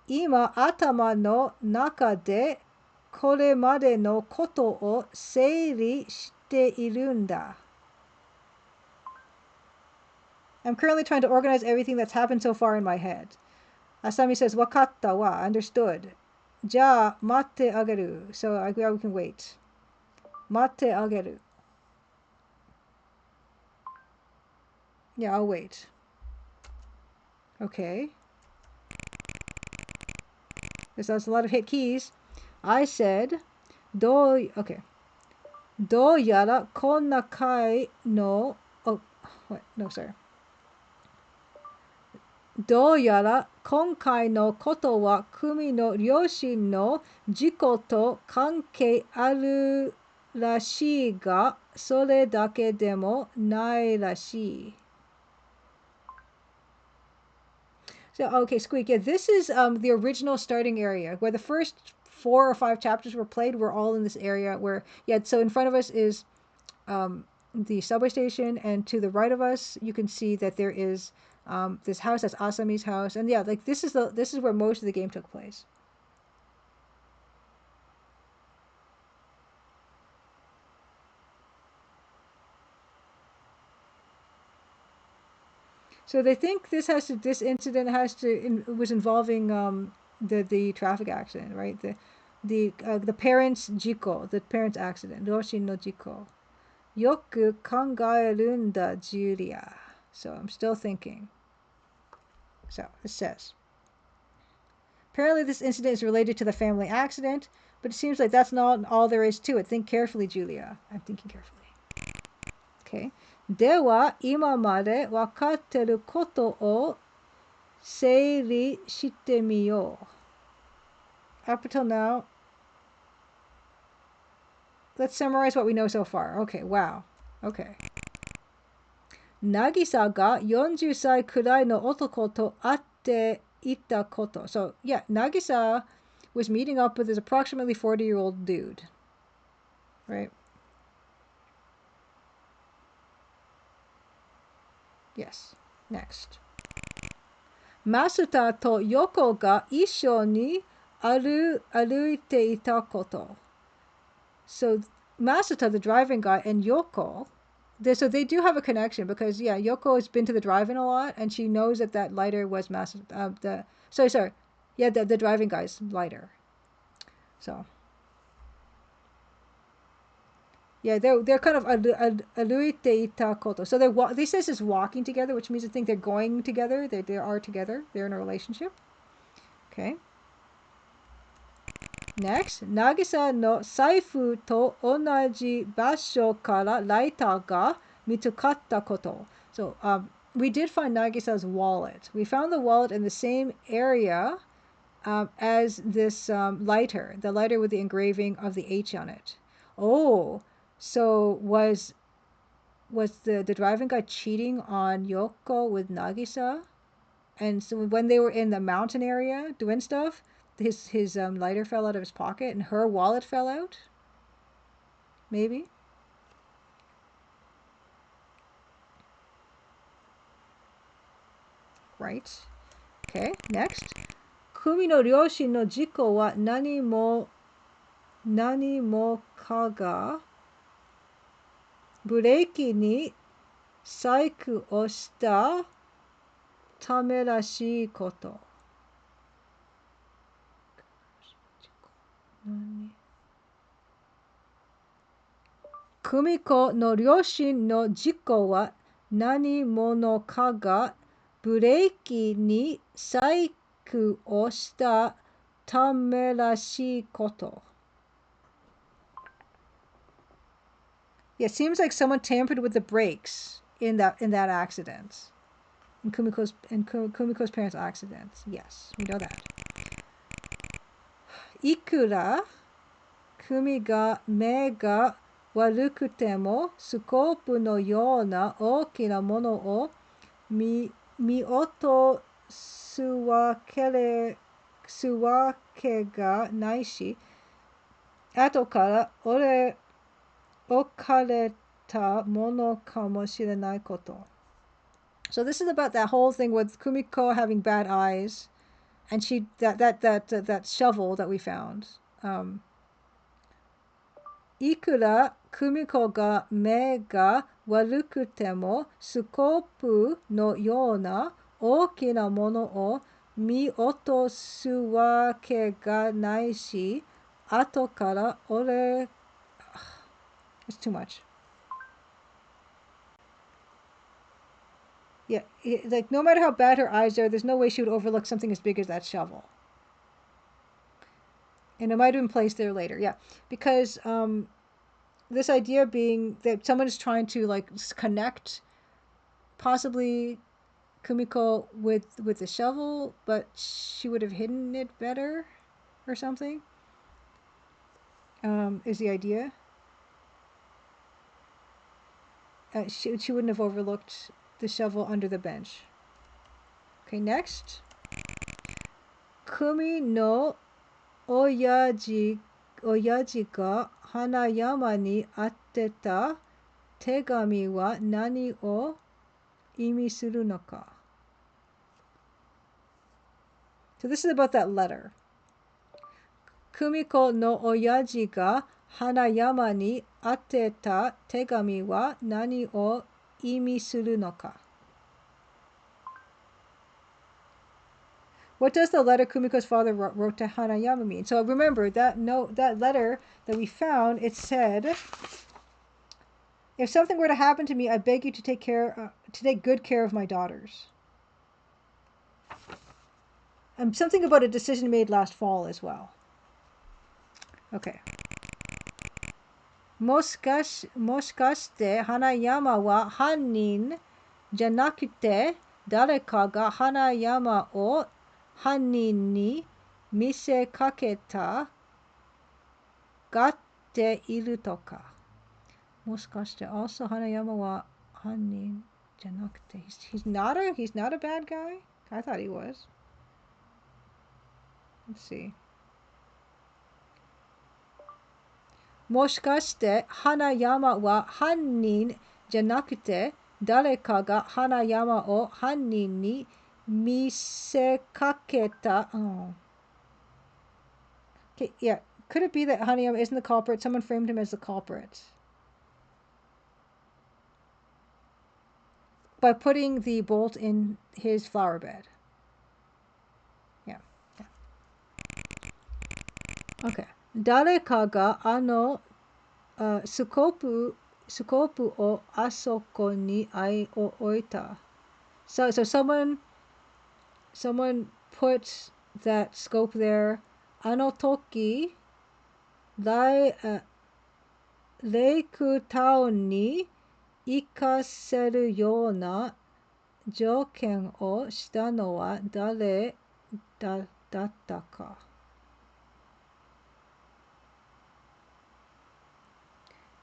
今頭の中でこれまでのことを整理しているんだ. I'm currently trying to organize everything that's happened so far in my head. Asami says, わかったわ, understood. じゃあ待ってあげる. So we can wait. 待ってあげる. Yeah, I'll wait. Okay. That's a lot of hit keys. I said, okay. どうやらこんな回の, oh, what? No, sorry. どうやら今回のことは組の両親の事故と関係あるらしいが、それだけでもないらしい. So, okay, Squeak, yeah, this is the original starting area where the first 4 or 5 chapters were played. We're all in this area where, yeah, so in front of us is the subway station, and to the right of us, you can see that there is this house, that's Asami's house, and yeah, like this is where most of the game took place. So they think this incident was involving the traffic accident, right? The parents' jiko, the parents' accident, Roshin no jiko. Yoku kangaeru nda, Julia. So I'm still thinking. So it says, apparently this incident is related to the family accident, but it seems like that's not all there is to it. Think carefully, Julia. I'm thinking carefully. Okay. では今まで分かってることを整理してみよう. Up until now, let's summarize what we know so far. Okay, wow. Okay. 渚が40歳くらいの男と会っていたこと. So, yeah, Nagisa was meeting up with this approximately 40-year-old dude. Right? Yes. Next. Masuta とYoko が一緒に歩いていたこと. So Masuta, the driving guy, and Yoko So they do have a connection because yeah, Yoko has been to the drive-in a lot, and she knows that that lighter was sorry, yeah, the driving guy's lighter. So yeah, they're kind of aluite ita koto. So this is walking together, which means I think they're going together. They are together. They're in a relationship. Okay. Next, Nagisa no saifu to onaji basho kara laita ga mitsukatta koto. So we did find Nagisa's wallet. We found the wallet in the same area as this lighter, the lighter with the engraving of the H on it. Oh, so was the driving guy cheating on Yoko with Nagisa? And so when they were in the mountain area doing stuff, his lighter fell out of his pocket and her wallet fell out. Maybe. Right. Okay. Next. Kumi no ryoshin no jiko wa nani mo ka ga bureki ni saiku o shita tame rashii koto. Kumiko no ryoshin no jiko wa nani mono ka ga bureki ni saiku o shita tame rashii koto. Yeah, it seems like someone tampered with the brakes in that accident. In Kumiko's parents' accident. Yes, we know that. Ikura Kumi ga me ga warukute mo sukopu no yona okina mono o mioto suwake ga naishi ato kara ore okareta mono kamoshirenai koto. So this is about that whole thing with Kumiko having bad eyes, and that shovel that we found. Ikura Kumiko ga me ga warukute mo sukopu no yona okina mono o mioto suwake ga naishi ato kara ore. It's too much. Yeah, like no matter how bad her eyes are, there's no way she would overlook something as big as that shovel. And it might have been placed there later. Yeah, because this idea being that someone is trying to like connect possibly Kumiko with the shovel, but she would have hidden it better or something. Is the idea. She wouldn't have overlooked the shovel under the bench. Okay, next. Kumi no oyaji ga hanayama ni atteta tegami wa nani o imi suru no ka? So this is about that letter. Kumiko no oyaji ga hanayama ni atteta tegami wa nani o imi suru no ka? What does the letter Kumiko's father wrote to Hanayama mean? So remember that letter that we found, it said, if something were to happen to me, I beg you to take good care of my daughters. Something about a decision made last fall as well. Okay. Moshikashite Hanayama wa hannin janakute dareka ga Hanayama o hannin ni mise kaketa gatte iru toka. Moshikashite also Hanayama wa hannin janakute. He's not a bad guy? I thought he was. Let's see. Moshikashite Hanayama wa hannin janakute dareka ga Hanayama o hannin ni misekaketa. Oh. Okay, yeah. Could it be that Hanayama isn't the culprit? Someone framed him as the culprit. by putting the bolt in his flower bed. Yeah. Yeah. Okay. 誰かがスコープをあそこに置いた. So someone put that scope there. あの時、レイクタウンに行かせるような条件をしたのは誰だったか.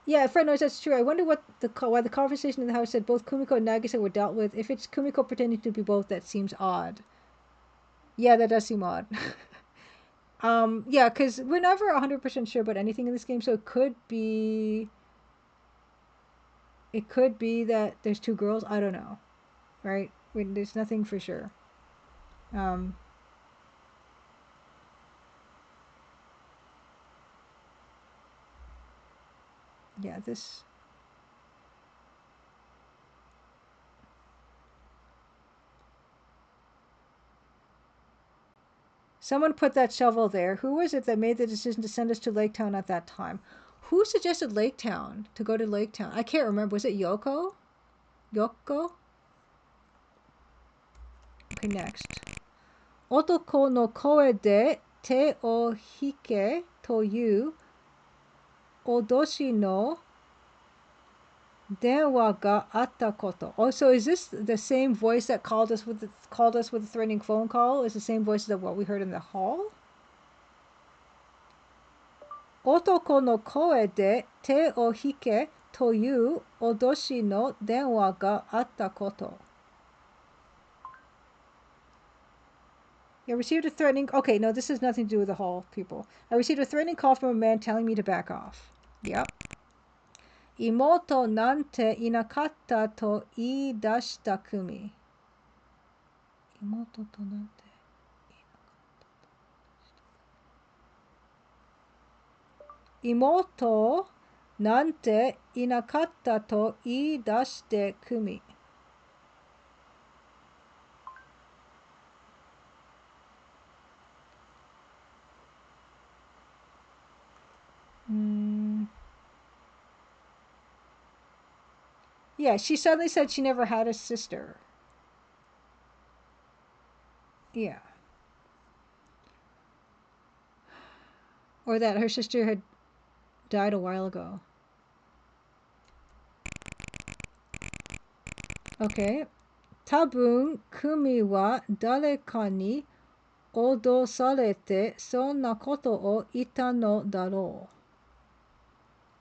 Yeah, Fred knows that's true. I wonder why the conversation in the house said both Kumiko and Nagisa were dealt with. If it's Kumiko pretending to be both, that seems odd. Yeah, that does seem odd. Yeah, because we're never 100% sure about anything in this game, so it could be that there's two girls. I don't know, right? There's nothing for sure. Yeah, this. Someone put that shovel there. Who was it that made the decision to send us to Lake Town at that time? Who suggested Lake Town, to go to Lake Town? I can't remember. Was it Yoko? Yoko? Okay, next. 男の声で手を引けという脅しの電話があったこと. Oh, so is this the same voice that called us with a threatening phone call? Is the same voice that what we heard in the hall? 男の声で手を引けという脅しの電話があったこと. I received a threatening. Okay, no, this has nothing to do with the hall people. I received a threatening call from a man telling me to back off. Yep. 妹なんていなかったと言い出した組. 妹となんて妹なんていなかったと言い出して組. Yeah, she suddenly said she never had a sister. Yeah. Or that her sister had died a while ago. Okay. 多分、組は誰かに脅されてそんなことを言ったのだろ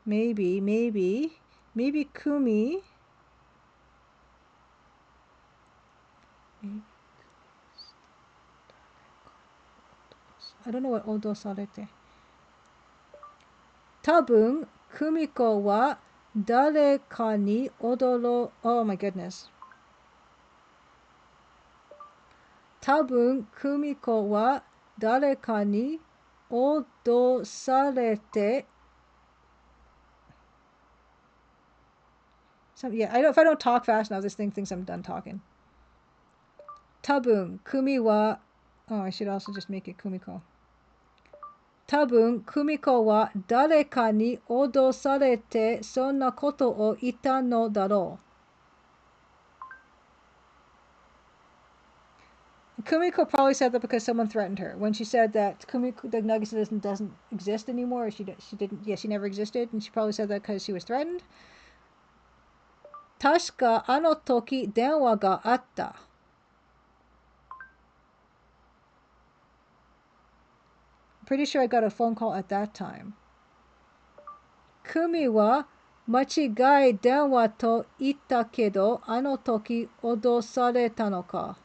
う. Maybe Kumi. I don't know what 脅されて. 多分、久美子は誰かにOh my goodness. 多分、久美子は誰かに脅されて. Yeah, if I don't talk fast enough, this thing thinks I'm done talking. 多分、久美は Oh, I should also just make it Kumiko. 多分、久美子は誰かに脅されてそんなことを言ったのだろう. Kumiko probably said that because someone threatened her. When she said that Kumiko, the Nagisa doesn't exist anymore, she never existed, and she probably said that because she was threatened. 確かあの時電話があった. Pretty sure I got a phone call at that time. 久美は間違い電話と言ったけど、あの時脅されたのか。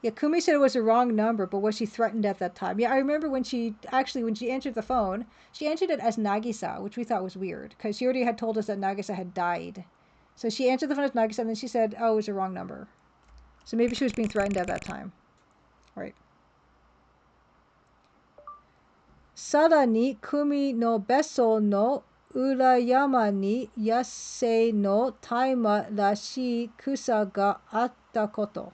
Yeah, Kumi said it was a wrong number, but was she threatened at that time? Yeah, I remember when she answered the phone, she answered it as Nagisa, which we thought was weird because she already had told us that Nagisa had died. So she answered the phone as Nagisa, and then she said, oh, it was a wrong number. So maybe she was being threatened at that time. Right. さらに組の別荘の裏山に野生の大麻らしい草があったこと。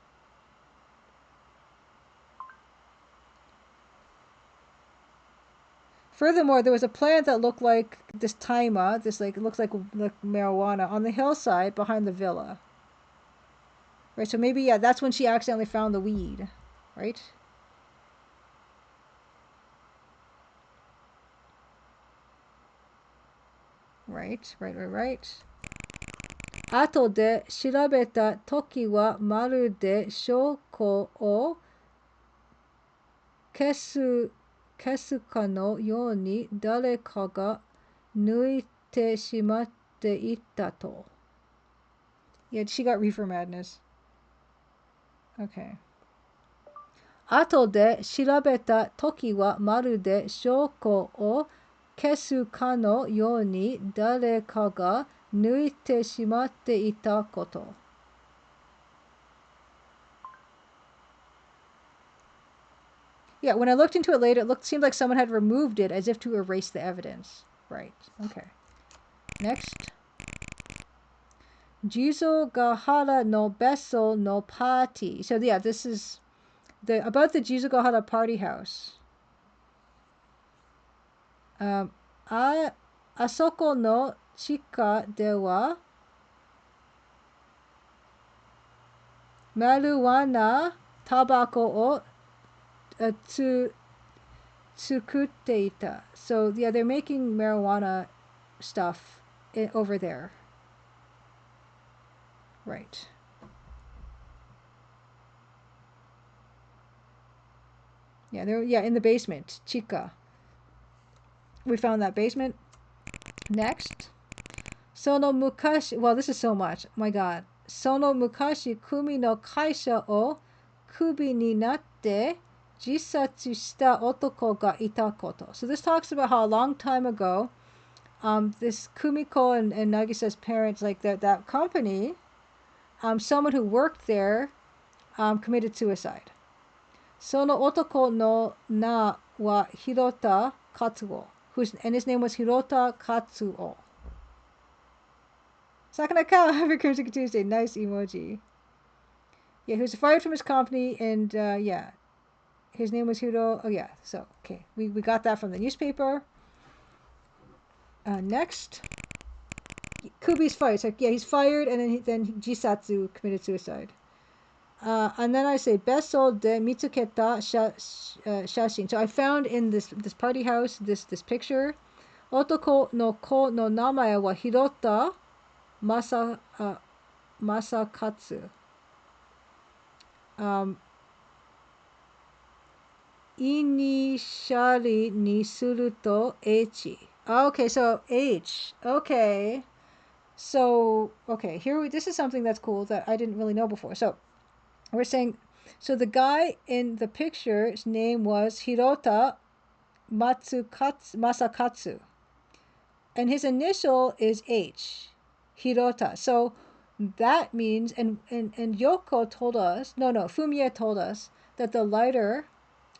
Furthermore, there was a plant that looked like this taima, this like it looks like marijuana on the hillside behind the villa. Right, so maybe yeah, that's when she accidentally found the weed, right? Right. 後で調べた時はまるで証拠を消すかのように誰かが抜いてしまっていたと。Yeah, she got reefer madness. Okay. 後で調べた時はまるで証拠を消すかのように誰かが抜いてしまっていたこと。Yeah, when I looked into it later, seemed like someone had removed it as if to erase the evidence. Right. Okay. Next. Jizugahara no Besso no party. So yeah, this is about the Jizugahara party house. あそこの地下ではマリワナタバコを作っていた. So yeah, they're making marijuana stuff over there. Right. Yeah, they're in the basement. Chica. We found that basement. Next. Sono mukashi. Well, this is so much. My God. Sono mukashi kumi no kaisha o kubi ni natte jisatsu shita otoko ga ita koto. So this talks about how a long time ago, this Kumiko and Nagisa's parents, like that company, someone who worked there, committed suicide. Sono otoko no na wa Hirota Katsuo, and his name was Hirota Katsuo. Sakanaka, happy Crimson Tuesday. Nice emoji. Yeah, he was fired from his company, and yeah, his name was Hiro. Oh yeah, so okay, we got that from the newspaper. Next, Kubi's fired. So yeah, he's fired, and then Jisatsu committed suicide. And then I say Besso de Mitsuketa Shashin. So I found in this party house this picture. Otoko no ko no namae wa Hirota Masakatsu. Initially ni suru to H. Okay, so H. Okay. So, okay, this is something that's cool that I didn't really know before. So, we're saying, so the guy in the picture's name was Hirota Masakatsu. And his initial is H. Hirota. So that means, and Yoko told us, Fumie told us that the lighter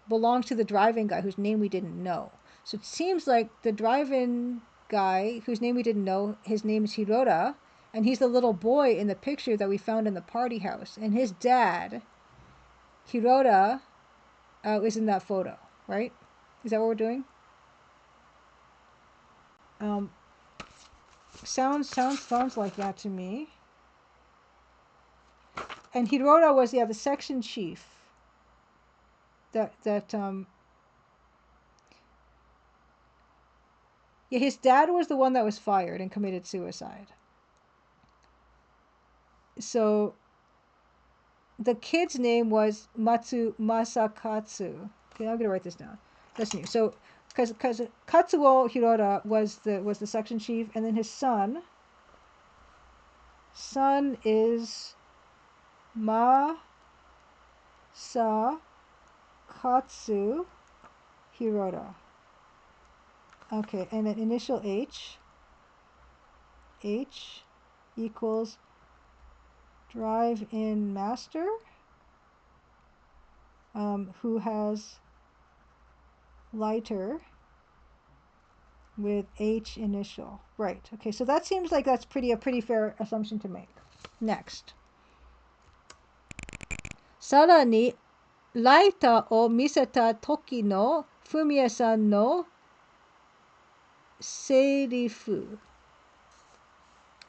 belongs to the driving guy whose name we didn't know. So it seems like the drive-in guy whose name we didn't know, his name is Hirota, and he's the little boy in the picture that we found in the party house. And his dad, Hirota, is in that photo, right? Is that what we're doing? Sounds like that to me. And Hirota was the section chief. Yeah, his dad was the one that was fired and committed suicide. So the kid's name was Masakatsu. Okay, I'm gonna write this down. That's new. So because Katsuo Hirota was the section chief, and then his son is Masakatsu Hirota. Okay, and an initial H. equals drive-in master who has lighter with H initial. Right. Okay, so that seems like that's a pretty fair assumption to make. Next. さらにライターを見せた時のフミヤさんのセリフ。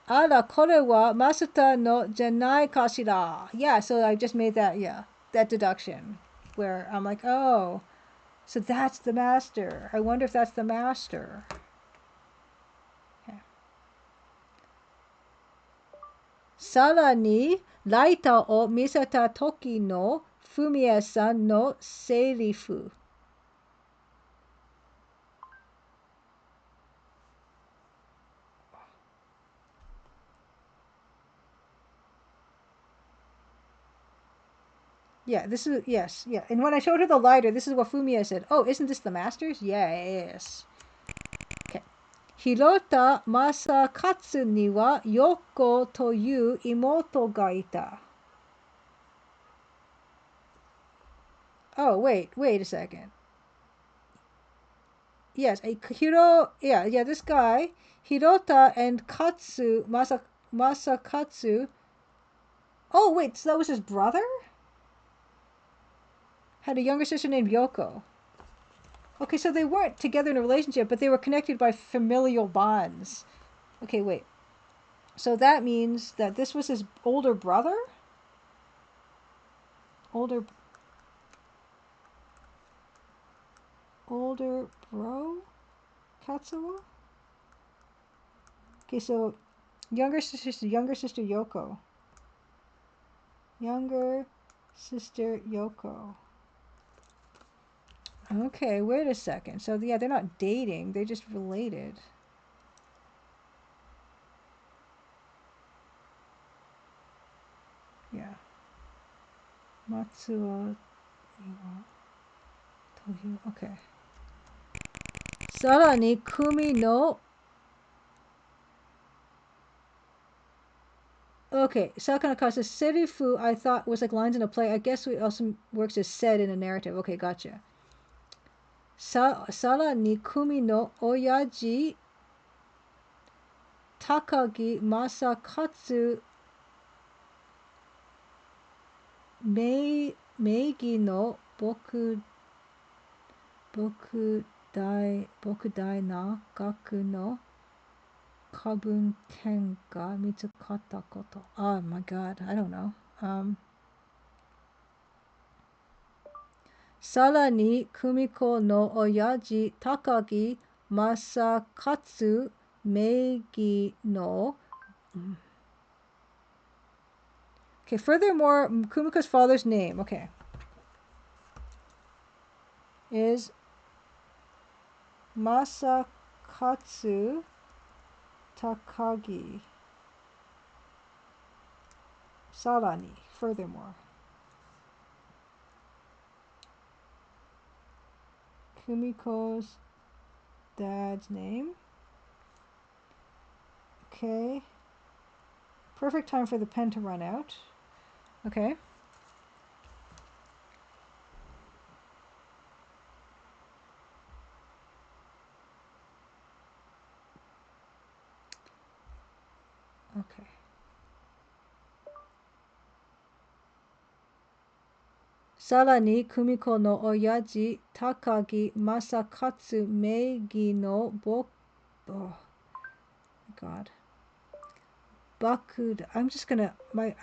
あら、これはマスターのじゃないかしら。Yeah, so I just made that, that deduction. Where I'm like, oh, so that's the master. I wonder if that's the master. Okay. さらに、ライターを見せた時のフミヤさんのセリフ。Yeah, this is, yes, yeah. And when I showed her the lighter, this is what Fumiya said. Oh, isn't this the master's? Yes. Okay. 広田正勝にはヨコという妹がいた。Oh, wait a second. Yes, this guy, Hirota and Masakatsu. Oh, wait, so that was his brother? Had a younger sister named Yoko. Okay, so they weren't together in a relationship, but they were connected by familial bonds. Okay, wait. So that means that this was his older brother? Older bro? Katsuo? Okay, so younger sister Yoko. Younger sister Yoko. Okay, wait a second. So yeah, they're not dating, they're just related. Yeah. Matsuo Toyu. Okay. さらに組の Okay, Sakana Kasa Serifu I thought was like lines in a play. I guess it also works as said in a narrative. Okay, gotcha. さらに組の親父高木正勝名義の僕大な学の株券が見つかったこと。Oh my god, I don't know. さらに久美子の親父高木正勝名義のOkay, furthermore, Kumiko's father's name, okay, is Masakatsu Takagi. Sarani, furthermore. Kumiko's dad's name. Okay. Perfect time for the pen to run out. Okay. Okay. Sarani Kumiko no oyaji Takagi Masakatsu Meigi no oh god. Bakuda. I'm just gonna my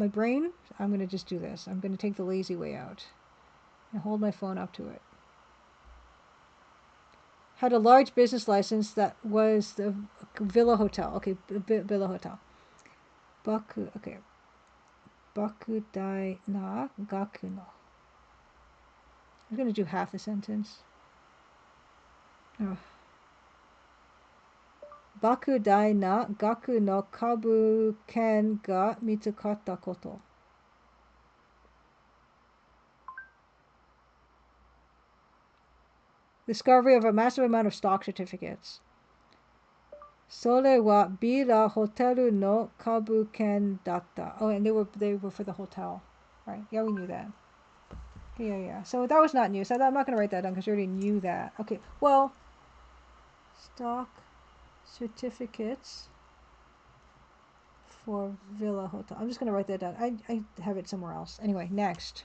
brain, I'm gonna just do this. I'm gonna take the lazy way out and hold my phone up to it. Had a large business license that was the Villa Hotel. Okay, Villa Hotel. Okay. Bakudai na gaku no. I'm gonna do half the sentence. Oh. Bakudai na gaku no kabu ken ga mitsukata koto. Discovery of a massive amount of stock certificates. Sore wa Bila Hoteru no Kabuken datta. Oh, and they were for the hotel. Right. Yeah, we knew that. Yeah, yeah. So that was not new. So I'm not going to write that down because you already knew that. Okay. Well, stock certificates for Villa Hotel. I'm just going to write that down. I have it somewhere else. Anyway, next.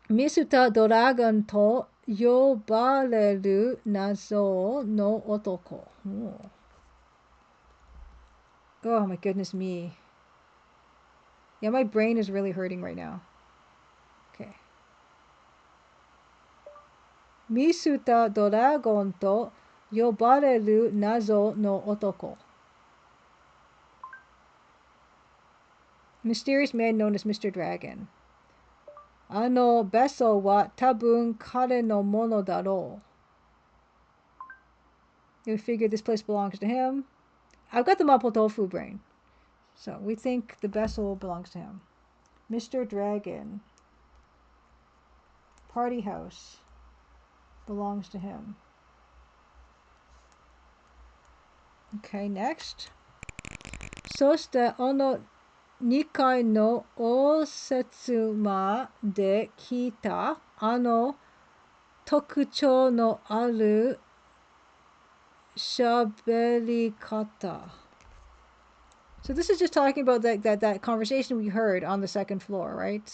Misuta Dragon to yobareru nazo no otoko. Oh my goodness me. Yeah, my brain is really hurting right now. Okay. Misuta Dragon to yobareru nazo no otoko. Mysterious man known as Mr. Dragon. Ano beso wa tabun kare no mono daro. We figured this place belongs to him. I've got the Mapo Tofu brain. So we think the vessel belongs to him. Mr. Dragon. Party house belongs to him. Okay, next. Soshite ono Nikai no osetsuma de kita ano tokuchou no aru shaberikata. So this is just talking about that conversation we heard on the second floor, right?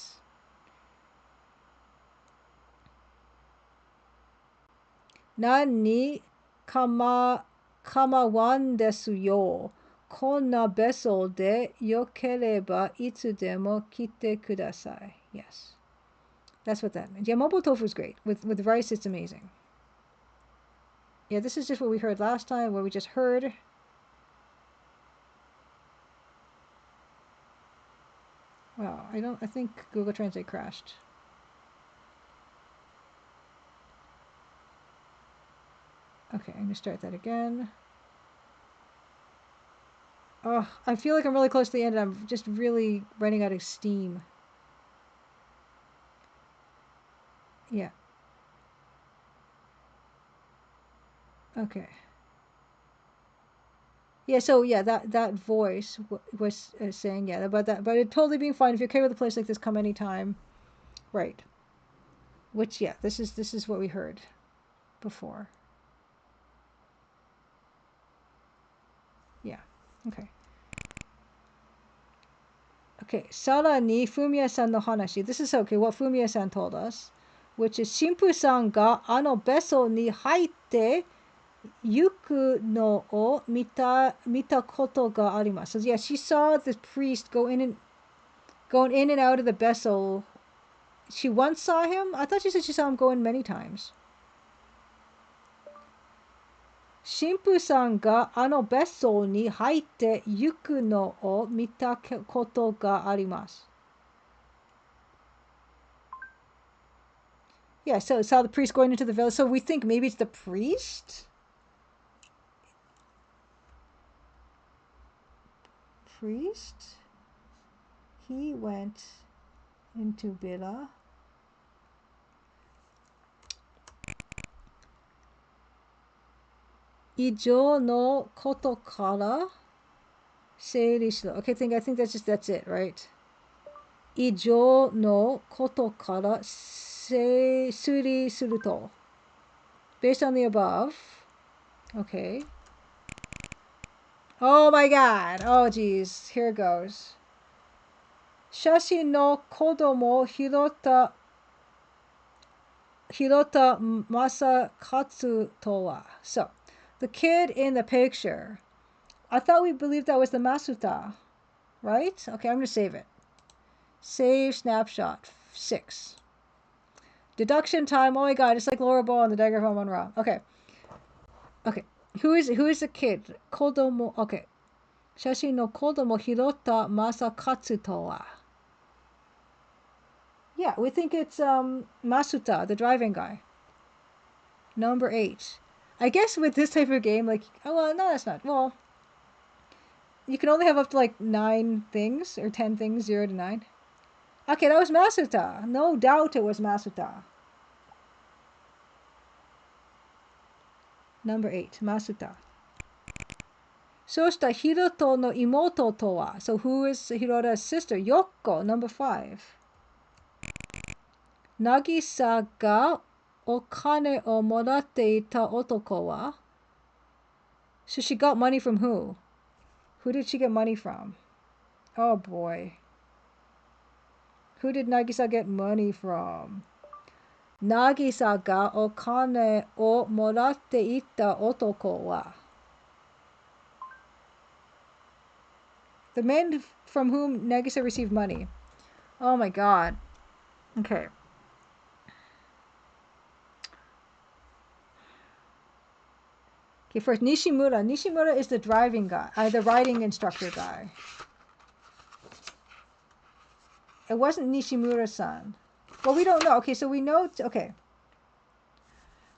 Nani kamawan desu yo. Konna beso de yokereba itsu demo kite kudasai. Yes. That's what that means. Yeah, mobile tofu is great. With rice, it's amazing. Yeah, this is just what we heard last time, where we just heard. Wow, I think Google Translate crashed. Okay, I'm gonna start that again. Oh, I feel like I'm really close to the end and I'm just really running out of steam. Yeah. Okay. Yeah, so yeah, that voice was saying yeah about that, but it totally being fine if you're okay with a place like this. Come anytime, right? Which yeah, this is what we heard before. Yeah. Okay. Okay. Sara ni Fumiya-san no hanashi. This is okay. What Fumiya-san told us, which is Shimpu-san ga ano beso ni haitte yuku no o mita koto ga arimasu. So yeah, she saw the priest going in and out of the beso. She once saw him? I thought she said she saw him go in many times. Shimpu-san ga ano beso ni haitte yuku no o mita koto ga arimasu. Yeah, so saw the priest going into the village. So we think maybe it's the priest? Priest? He went into villa. Ijo no koto kara seiri shiro. Okay, I think that's it, right? Ijo no koto kara suri suru to. Based on the above. Okay. Oh my god. Oh geez. Here it goes. Shashi no kodomo hirota masakatsu to wa. So, the kid in the picture. I thought we believed that was the Masuta, right? Okay, I'm going to save it. Save snapshot 6. Deduction time. Oh my god, it's like Laura Ball on the Dagger of Monroe. Okay. Okay. Who is the kid? Kodomo. Okay. Shashi no kodomo hirota masakatsu to wa. Yeah, we think it's Masuta, the driving guy. Number 8. I guess with this type of game, like, oh, well, no, that's not. Well, you can only have up to like 9 things or 10 things, 0 to 9. Okay, that was Masuta. No doubt it was Masuta. Number 8, Masuta. So shita Hiroto no imoto to wa. So who is Hirota's sister? Yoko, number 5. Nagisa ga okane o moratte ita otoko wa. So she got money from who? Who did she get money from? Oh boy. Who did Nagisa get money from? Nagisa ga okane o moratte ita otoko wa. The man from whom Nagisa received money. Oh my god. Okay. Okay, first Nishimura. Nishimura is the driving guy, the riding instructor guy. It wasn't Nishimura-san. Well, we don't know. Okay, so we know. Okay.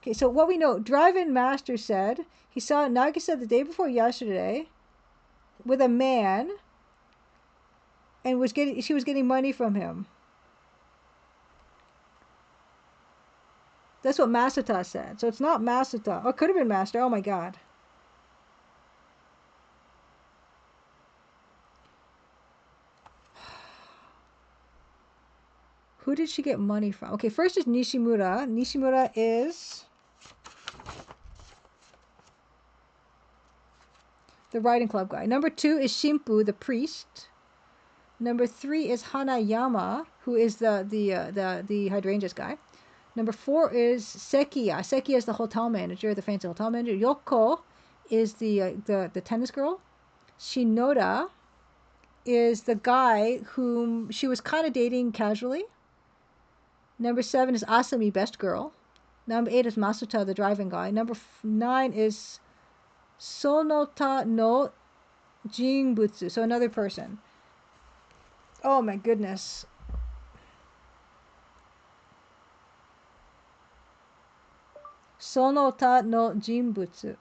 Okay, so what we know, drive-in master said he saw Nagisa the day before yesterday with a man, and she was getting money from him. That's what Masuta said. So it's not Masuta. Oh, it could have been Master. Oh my god. Who did she get money from? Okay, first is Nishimura. Nishimura is the riding club guy. Number 2 is Shimpu, the priest. Number 3 is Hanayama, who is the hydrangeas guy. Number 4 is Sekiya. Sekiya is the hotel manager, the fancy hotel manager. Yoko is the tennis girl. Shinoda is the guy whom she was kind of dating casually. Number 7 is Asami, best girl. Number 8 is Masuta, the driving guy. Number 9 is Sonota no Jinbutsu, so another person. Oh my goodness. Sonota no Jinbutsu.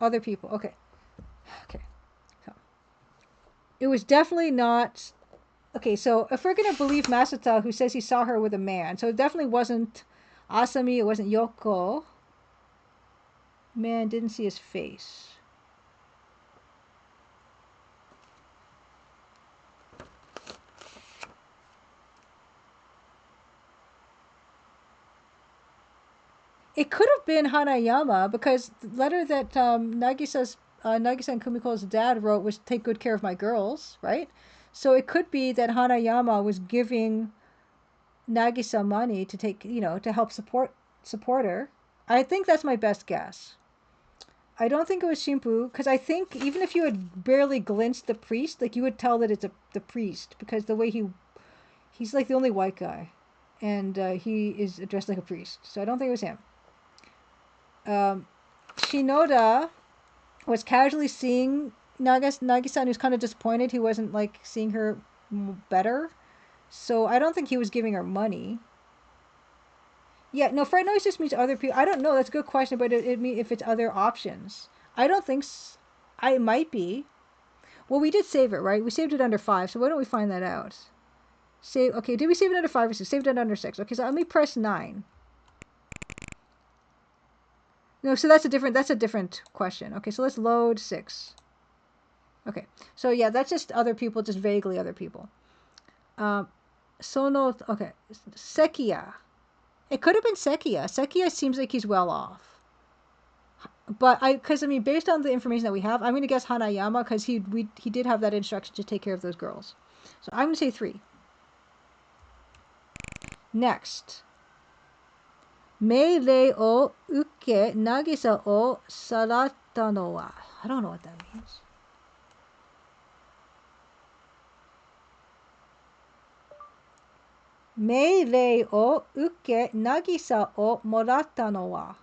Other people. Okay. Okay. So, it was definitely not. Okay, so if we're going to believe Masuta, who says he saw her with a man, so it definitely wasn't Asami, it wasn't Yoko. Man, didn't see his face. It could have been Hanayama, because the letter that Nagisa and Kumiko's dad wrote was "Take good care of my girls," right? So it could be that Hanayama was giving Nagisa money to to help support her. I think that's my best guess. I don't think it was Shimpu, because I think even if you had barely glimpsed the priest, like you would tell that it's the priest, because the way he's like the only white guy, and he is dressed like a priest. So I don't think it was him. Shinoda was casually seeing Nagisa, and who's kind of disappointed he wasn't like seeing her better. So I don't think he was giving her money. Yeah, no, fright noise just means other people. I don't know. That's a good question, but it means if it's other options. I don't think. It might be. Well, we did save it, right? We saved it under 5. So why don't we find that out? Save. Okay, did we save it under 5 or 6? Saved it under 6. Okay, so let me press 9. No, so that's a different question. Okay, so let's load 6. Okay, so yeah, that's just other people, just vaguely other people. Sono. Okay, Sekiya. It could have been Sekiya. Sekiya seems like he's well off. But because I mean, based on the information that we have, I'm going to guess Hanayama, because he did have that instruction to take care of those girls. So I'm going to say 3. Next. Meirei o uke Nagisa o sarata no wa. I don't know what that means. Meirei o uke Nagisa o moratta no wa.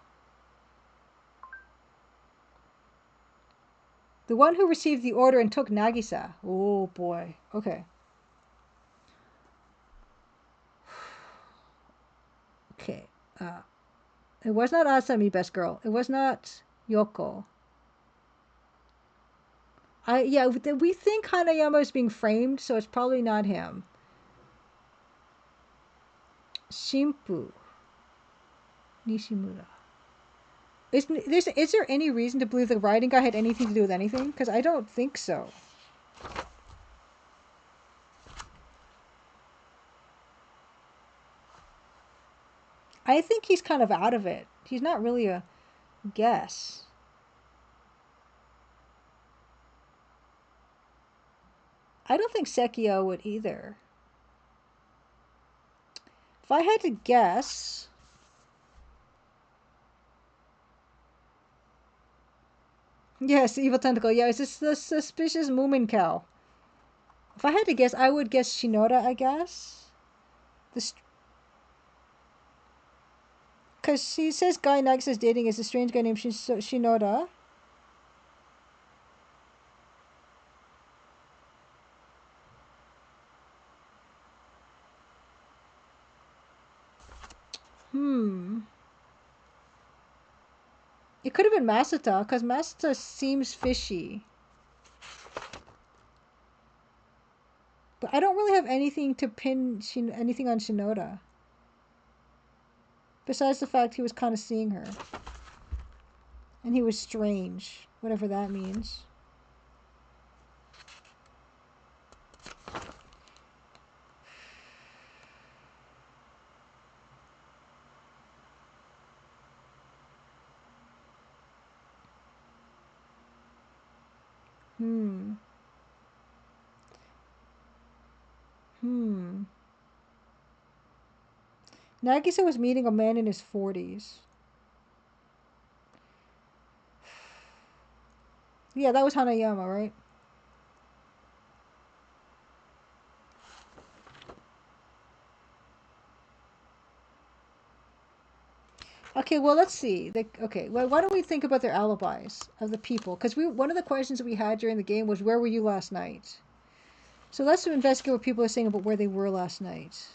The one who received the order and took Nagisa. Oh boy. Okay. Okay. It was not Asami, best girl. It was not Yoko. We think Hanayama is being framed, so it's probably not him. Shimpu. Nishimura. Is there any reason to believe the writing guy had anything to do with anything? Because I don't think so. I think he's kind of out of it. He's not really a guess. I don't think Sekio would either. If I had to guess, yes, evil tentacle. Yeah, it's just the suspicious Moomin cow. If I had to guess, I would guess Shinoda. I guess because she says guy Nagisa's dating is a strange guy named Shinoda. It could have been Masuta, because Masuta seems fishy. But I don't really have anything to pin anything on Shinoda. Besides the fact he was kind of seeing her. And he was strange, whatever that means. Nagisa was meeting a man in his 40s. Yeah, that was Hanayama, right? Okay, well, let's see. Okay, well, why don't we think about their alibis of the people? Because one of the questions that we had during the game was, where were you last night? So let's investigate what people are saying about where they were last night.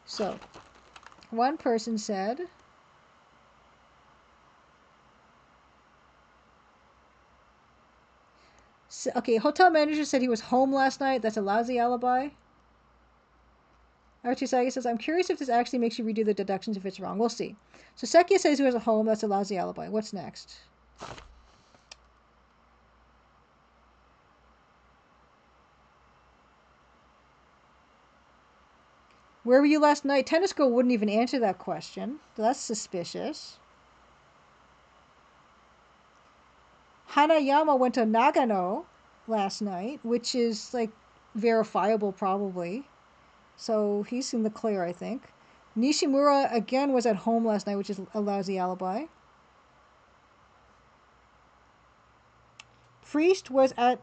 So, one person said, okay, hotel manager said he was home last night. That's a lousy alibi. Archisagi says, I'm curious if this actually makes you redo the deductions if it's wrong. We'll see. So Sekia says he was at home. That's a lousy alibi. What's next? Where were you last night? Tennis Girl wouldn't even answer that question. That's suspicious. Hanayama went to Nagano last night, which is like verifiable probably. So he's in the clear, I think. Nishimura again was at home last night, which is a lousy alibi. Priest was at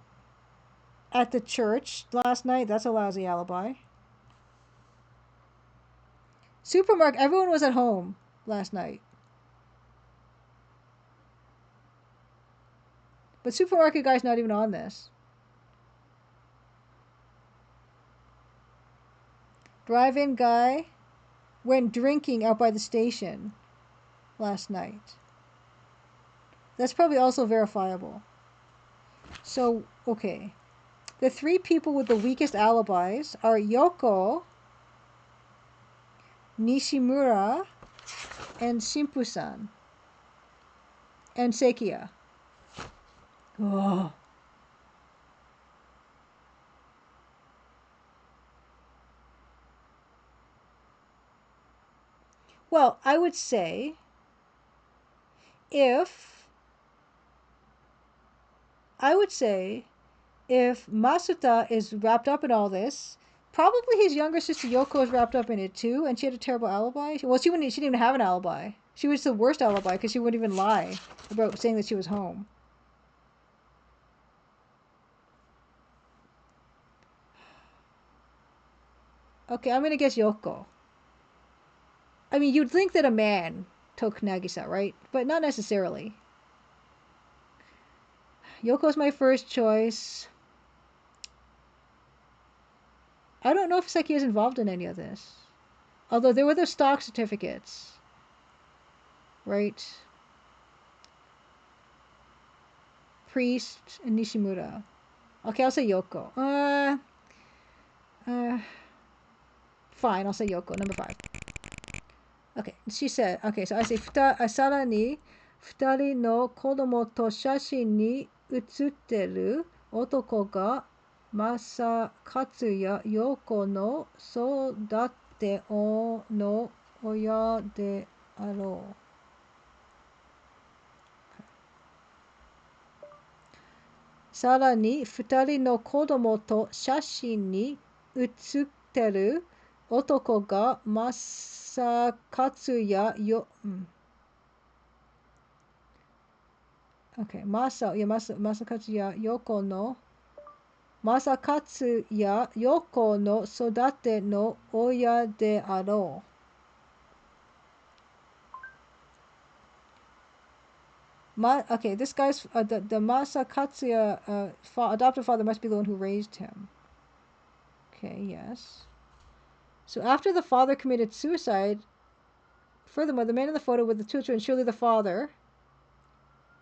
the church last night. That's a lousy alibi. Supermarket, everyone was at home last night. But supermarket guy's not even on this. Drive-in guy went drinking out by the station last night. That's probably also verifiable. So, okay. The three people with the weakest alibis are Yoko, Nishimura, and Shimpu-san. And Sekia. Oh. Well, I would say if Masuta is wrapped up in all this, probably his younger sister Yoko is wrapped up in it too, and she had a terrible alibi. Well, she didn't even have an alibi. She was the worst alibi because she wouldn't even lie about saying that she was home. Okay, I'm gonna guess Yoko. I mean, you'd think that a man took Nagisa, right? But not necessarily. Yoko's my first choice. I don't know if Seki is involved in any of this. Although there were the stock certificates. Right? Priest and Nishimura. Okay, I'll say Yoko. Fine, I'll say Yoko. Number 5. Okay, she said, okay, so I say, さらに、2人の子供と写真に写ってる男が、正勝也陽子の育ての親であろう。さらに2人の子供と写真に写ってる男が正勝也よ、OK、正勝也横の正勝也横の育ての親であろう。Okay, this guy's the Masa Katsuya adopted father must be the one who raised him. Okay, yes. So after the father committed suicide, furthermore, the man in the photo with the two children, surely the father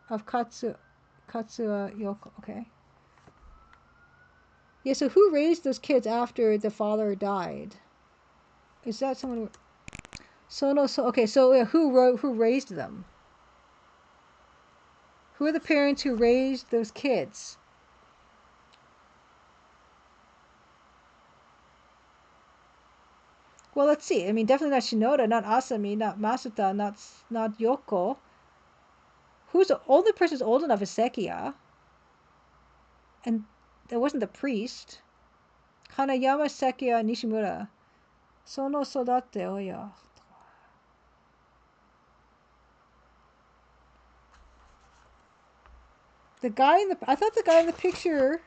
of Katsuya Yoko. Okay. Yeah, so who raised those kids after the father died? Is that someone who... okay, so yeah, who raised them? Who are the parents who raised those kids? Well, let's see. I mean, definitely not Shinoda, not Asami, not Masuta, not Yoko. Who's the only person who's old enough is Sekiya. And that wasn't the priest. Hanayama, Sekiya, Nishimura. Sono Sodate Oya. The guy in the... I thought the guy in the picture...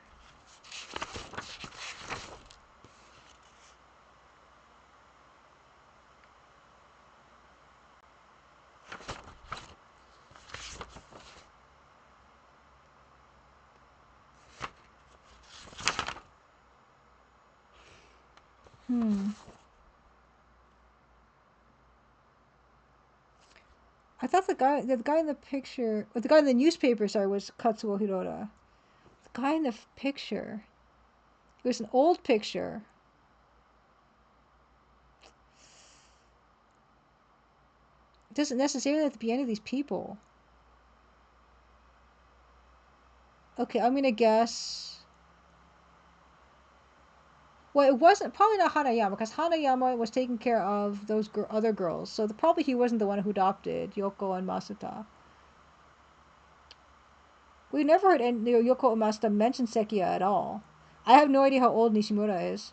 I thought the guy in the picture... Or the guy in the newspaper, sorry, was Katsuo Hiroda. The guy in the picture... It was an old picture. It doesn't necessarily have to be any of these people. Okay, I'm gonna guess... Well, it wasn't... Probably not Hanayama, because Hanayama was taking care of those other girls. So probably he wasn't the one who adopted Yoko and Masuta. We never heard Yoko and Masuta mention Sekiya at all. I have no idea how old Nishimura is.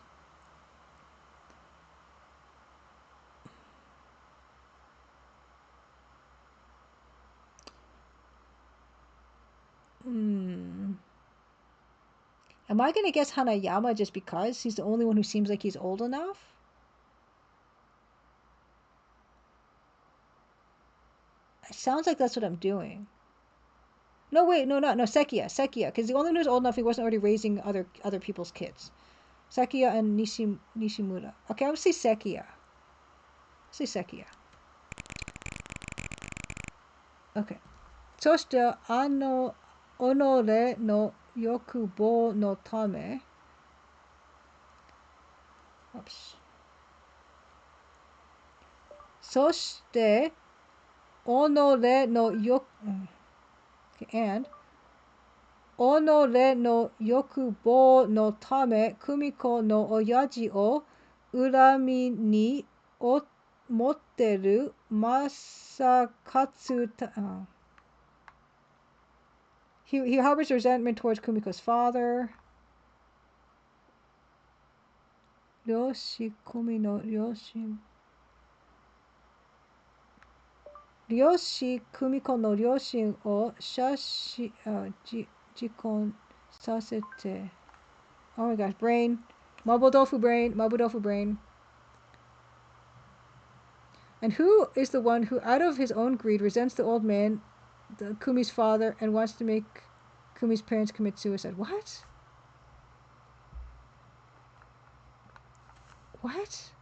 Am I going to guess Hanayama just because he's the only one who seems like he's old enough? It sounds like that's what I'm doing. No, wait, no, Sekiya, because the only one who's old enough he wasn't already raising other people's kids. Sekiya and Nishimura. Okay, I would say Sekiya. Say Sekiya. Okay. そして、己の欲望のため、そして、己の欲、and、己の欲望のため、久美子の親父を恨みに持ってる正勝He harbors resentment towards Kumiko's father. 両親久美の両親久美子の両親を自婚させて Oh my gosh, brain. Mabudofu brain. And who is the one who, out of his own greed, resents the old man, Kumi's father, and wants to make Kumi's parents commit suicide? What? What?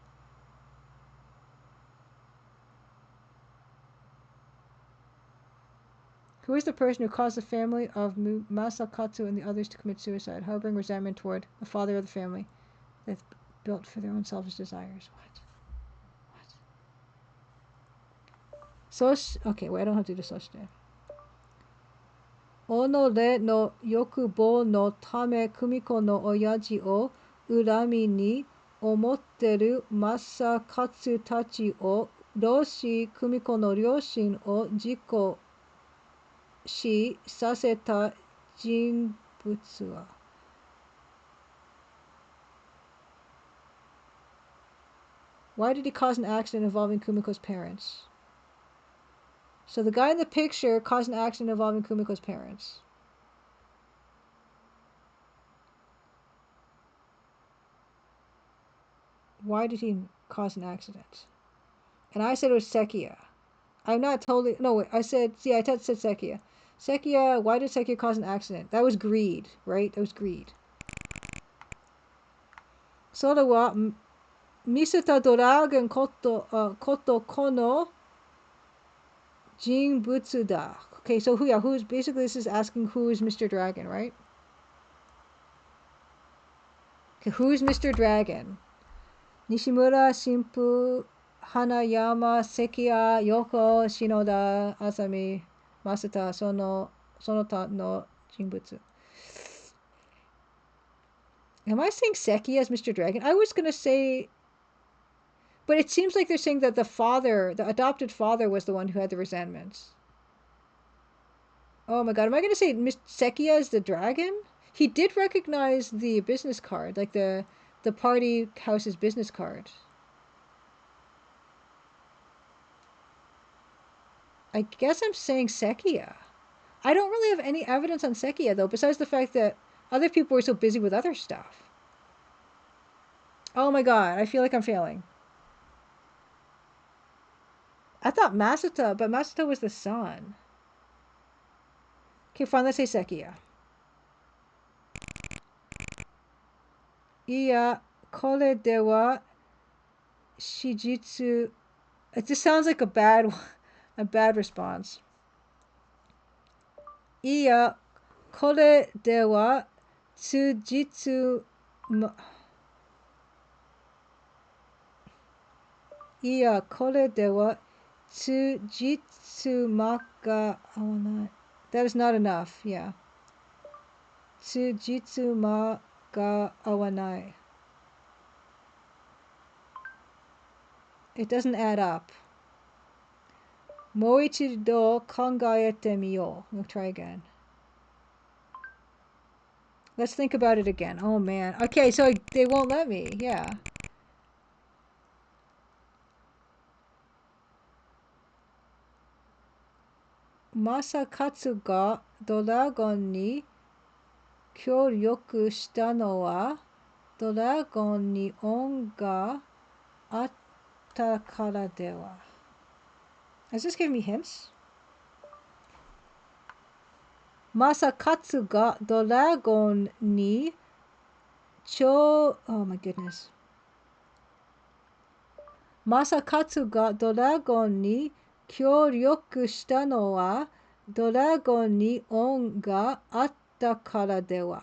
Who is the person who caused the family of Masakatsu and the others to commit suicide, harboring resentment toward the father of the family? built for their own selfish desires. What? Okay, wait, I don't have to do the soshite. 己の欲望のため久美子の親父を恨みに思ってる正勝たちを老子久美子の両親を事故死させた人物は Why did he cause an accident involving Kumiko's parents? So the guy in the picture caused an accident involving Kumiko's parents. Why did he cause an accident? And I said it was Sekiya. I'm not totally... No, wait, I said... See, I said Sekiya. Sekiya, why did Sekiya cause an accident? That was greed, right? That was greed. それは見せたドラゴンことこの人物だ. Okay, so who's basically this is asking who is Mr. Dragon, right? Okay, who's Mr. Dragon? Nishimura, Shimpu, Hanayama, Sekiya, Yoko, Shinoda, Asami, Masata, Sonota no Jinbutsu. Am I saying Sekiya as Mr. Dragon? I was gonna say, but it seems like they're saying that the adopted father was the one who had the resentments. Oh my god, am I gonna say Sekiya is the dragon? He did recognize the business card, like the party house's business card. I guess I'm saying Sekiya. I don't really have any evidence on Sekiya though, besides the fact that other people were so busy with other stuff. Oh my god, I feel like I'm failing. I thought Masata, but Masata was the son. Okay, fine, let's say Sekiya. Iya, kore de wa shijitsu. It just sounds like a bad response. Iya, kore de wa tsujitsu. Iya, kore de wa tsujitsu maka awanai. That is not enough, yeah. Tsujitsu maka awanai. It doesn't add up. Moichido kangaete miyo. We'll try again. Let's think about it again. Oh man. Okay, so they won't let me. Yeah. Masakatsu ga Doragon ni kyōryoku shita no wa Doragon ni on ga atta kara dewa. Is this giving me hints? Masakatsu ga Doragon ni oh my goodness. Masakatsu ga Doragon ni kyōryoku shita no wa Doragon ni on ga atta kara dewa.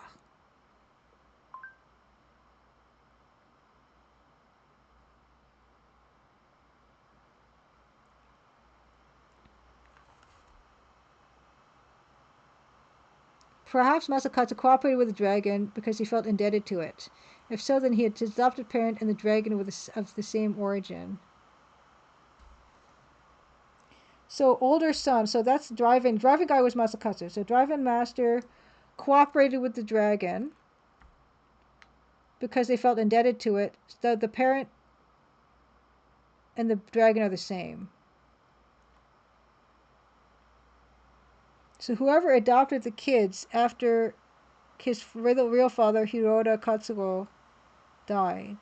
Perhaps Masakatsu cooperated with the dragon because he felt indebted to it. If so, then he had his adopted parent and the dragon were of the same origin. So older son, so that's driving guy was Masakatsu. So driving master cooperated with the dragon because they felt indebted to it. So the parent and the dragon are the same. So whoever adopted the kids after his real father, Hiroda Katsugo, died.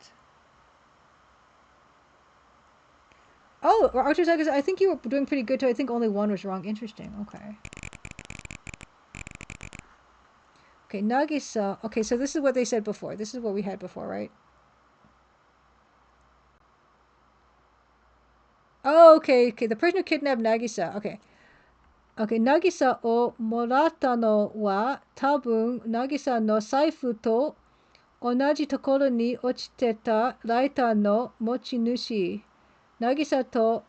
Oh, Archer's Egg, I think you were doing pretty good too. I think only one was wrong. Interesting. Okay. Okay, Nagisa. Okay, so this is what they said before. This is what we had before, right? Oh, okay. The person who kidnapped Nagisa. Okay. Nagisa o morata no wa tabun Nagisa no saifu to 同じところに落ちてたライターの持ち主、渚と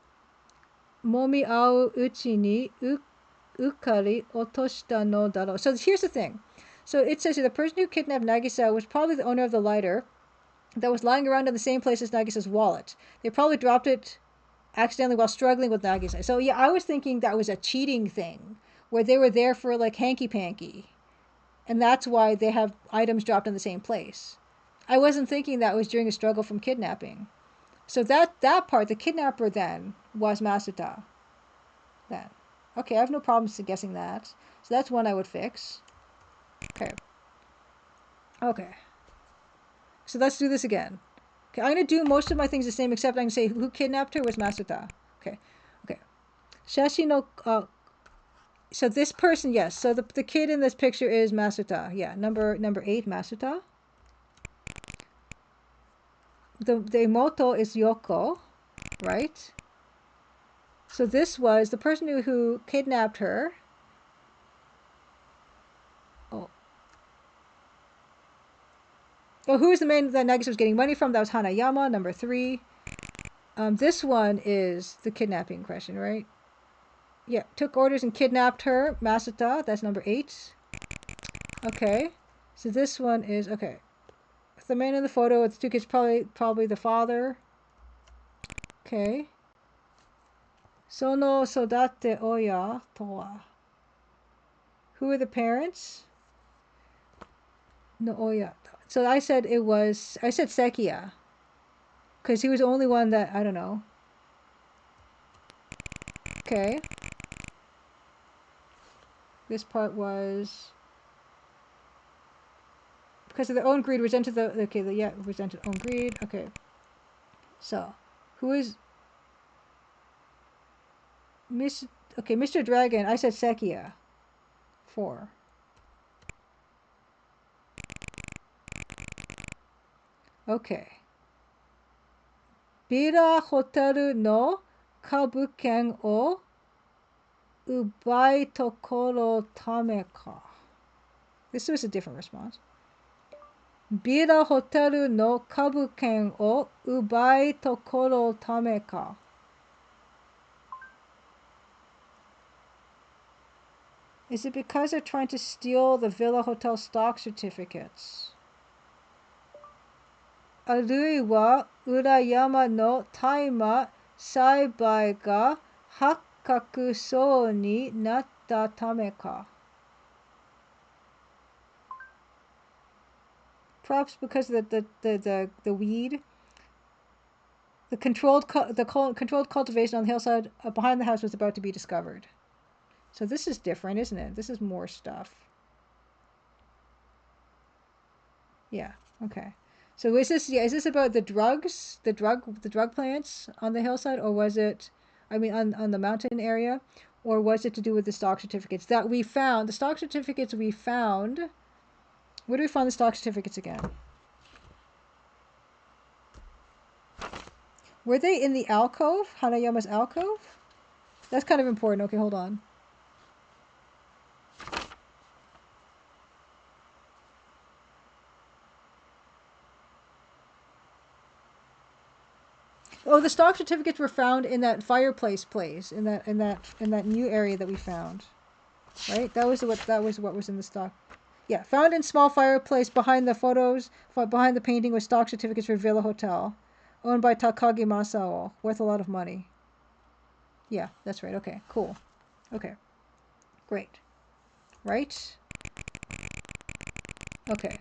揉み合ううちにうかり落としたのだろう. So here's the thing. So it says here, the person who kidnapped Nagisa was probably the owner of the lighter that was lying around in the same place as Nagisa's wallet. They probably dropped it accidentally while struggling with Nagisa. So yeah, I was thinking that was a cheating thing, where they were there for like hanky-panky. And that's why they have items dropped in the same place. I wasn't thinking that was during a struggle from kidnapping. So that part, the kidnapper then was Masuta. Then. Okay, I have no problems guessing that. So that's one I would fix. Okay. Okay. So let's do this again. Okay, I'm going to do most of my things the same, except I can say who kidnapped her was Masuta. Okay. Okay. Shashi no... so this person, yes. So the kid in this picture is Masuta. Yeah, number 8, Masuta. The moto is Yoko, right? So this was the person who kidnapped her. Oh, who was the man that Nagisa was getting money from? That was Hanayama, number 3. This one is the kidnapping question, right? Yeah, took orders and kidnapped her, Masuta. That's number 8. Okay, so this one is okay. The man in the photo with the 2 kids, probably the father. Okay. Sono sodate oya to wa. Who are the parents? No oya. So I said Sekiya. Because he was the only one that, I don't know. Okay. This part was... because of their own greed, resented resented own greed. Okay. So, who is... Mr. Dragon, I said Sekiya. 4. Okay. Bira Hotel no kabuken o ubai tokoro tame ka. This was a different response. Bira Hotel no kabuken o ubai tokoro tame ka. Is it because they're trying to steal the Villa Hotel stock certificates? あるいは裏山の大麻栽培が発覚そうになったためか? Perhaps because the weed, the controlled cultivation on the hillside behind the house was about to be discovered. So this is different, isn't it? This is more stuff. Yeah. Okay. So is this about the drugs, the drug plants on the hillside, or was it, on the mountain area, or was it to do with the stock certificates that we found? The stock certificates we found. Where do we find the stock certificates again? Were they in the alcove, Hanayama's alcove? That's kind of important. Okay, hold on. Oh, the stock certificates were found in that fireplace place, in that new area that we found, right? That was what was in the stock. Yeah, found in small fireplace behind the photos, behind the painting with stock certificates for Villa Hotel, owned by Takagi Masao, worth a lot of money. Yeah, that's right. Okay, cool. Okay, great. Right? Okay.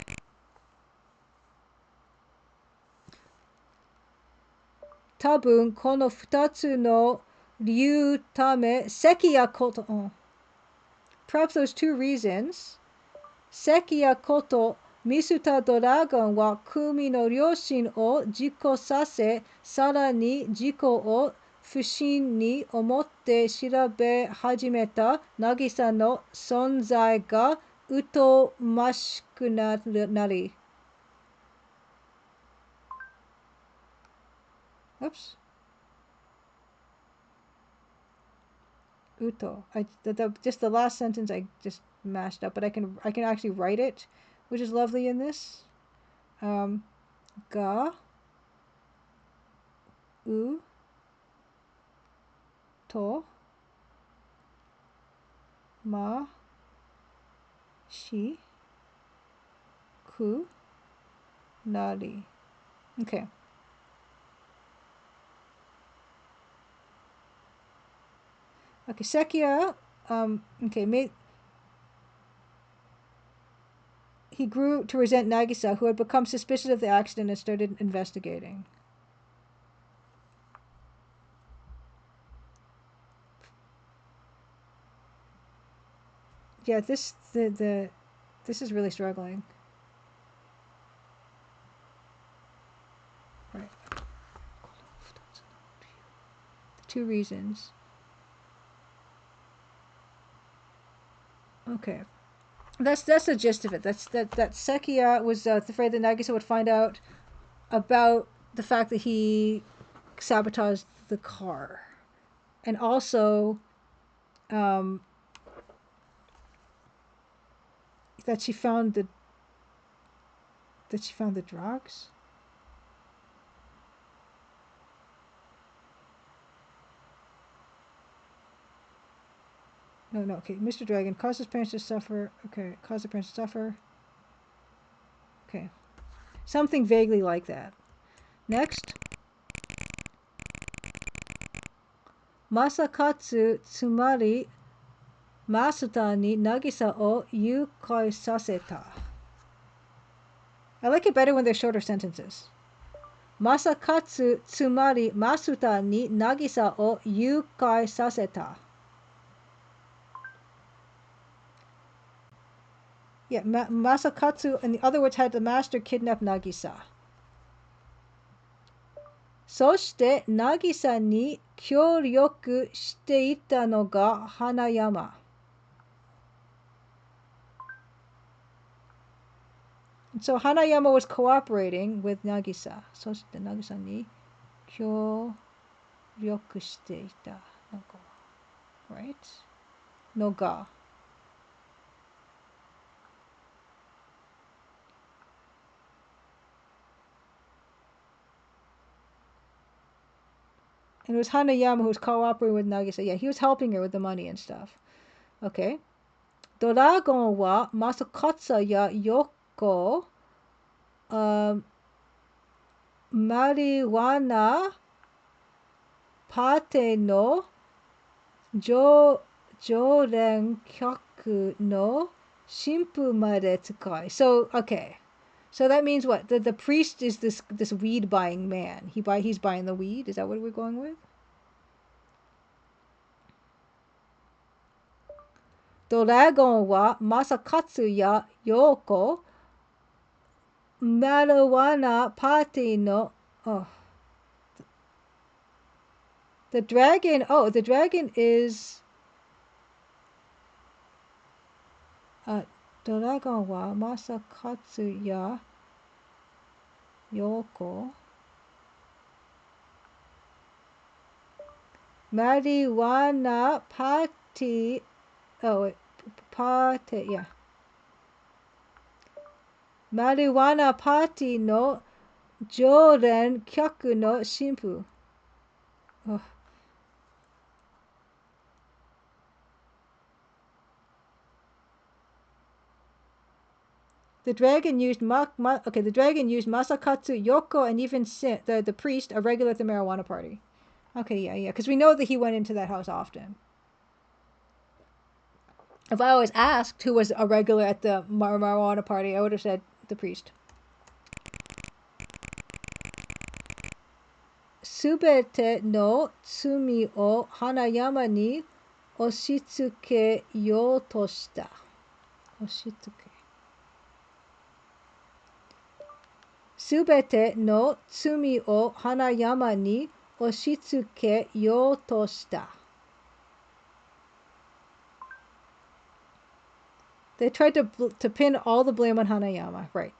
Tabun kono futatsu no ryu tame sekiya koto. Perhaps those 2 reasons. Sekiya koto Misuta Dragon wa Kumi no ryoshin o jiko sase, sara ni jiko o fushin ni omotte shirabe hajimeta Nagisa no sonzai ga utomashiku nari. Oops. Uto. Just the last sentence I just mashed up, but I can actually write it, which is lovely in this. Ga u to ma shi ku nari. Okay. Okay, Sekia, okay, he grew to resent Nagisa, who had become suspicious of the accident and started investigating. Yeah, this is really struggling. Right. The two reasons. Okay. That's the gist of it. That Sekia was afraid that Nagisa would find out about the fact that he sabotaged the car, and also that she found the drugs. No. Okay, Mr. Dragon caused his parents to suffer. Okay, caused the parents to suffer. Okay, something vaguely like that. Next. Masakatsu tsumari Masuta ni Nagisa o Yūkai saseta. I like it better when they're shorter sentences. Masakatsu tsumari Masuta ni Nagisa o Yūkai saseta. Yeah, Masakatsu, in other words, had the master kidnap Nagisa. そして渚に協力していたのが花山。So Hanayama was cooperating with Nagisa. そして渚に協力していたのが。Right? のが。And it was Hanayama who was cooperating with Nagisa. Yeah, he was helping her with the money and stuff. Okay. ドラゴンはMasakatsuやYokoマリワナパーティーの常連客の神父まで使い。So, okay. So that means what? The priest is this weed buying man. He's buying the weed. Is that what we're going with? ドラゴンはMasakatsuやYoko marijuana party no. Oh. The dragon is ドラゴンはMasakatsuやYoko marijuana party. Oh, wait. Party, yeah. Marijuana party no 常連客の神父。Oh. The dragon used the dragon used Masakatsu, Yoko, and even the priest, a regular at the marijuana party. Okay, yeah, because we know that he went into that house often. If I always asked who was a regular at the marijuana party, I would have said the priest. Subete no tsumi o Hanayama ni oshitsuke yo to shita. Oshitsuke. Subete no tsumi o Hanayama ni oshitsuke yo to shita. They tried to pin all the blame on Hanayama. Right.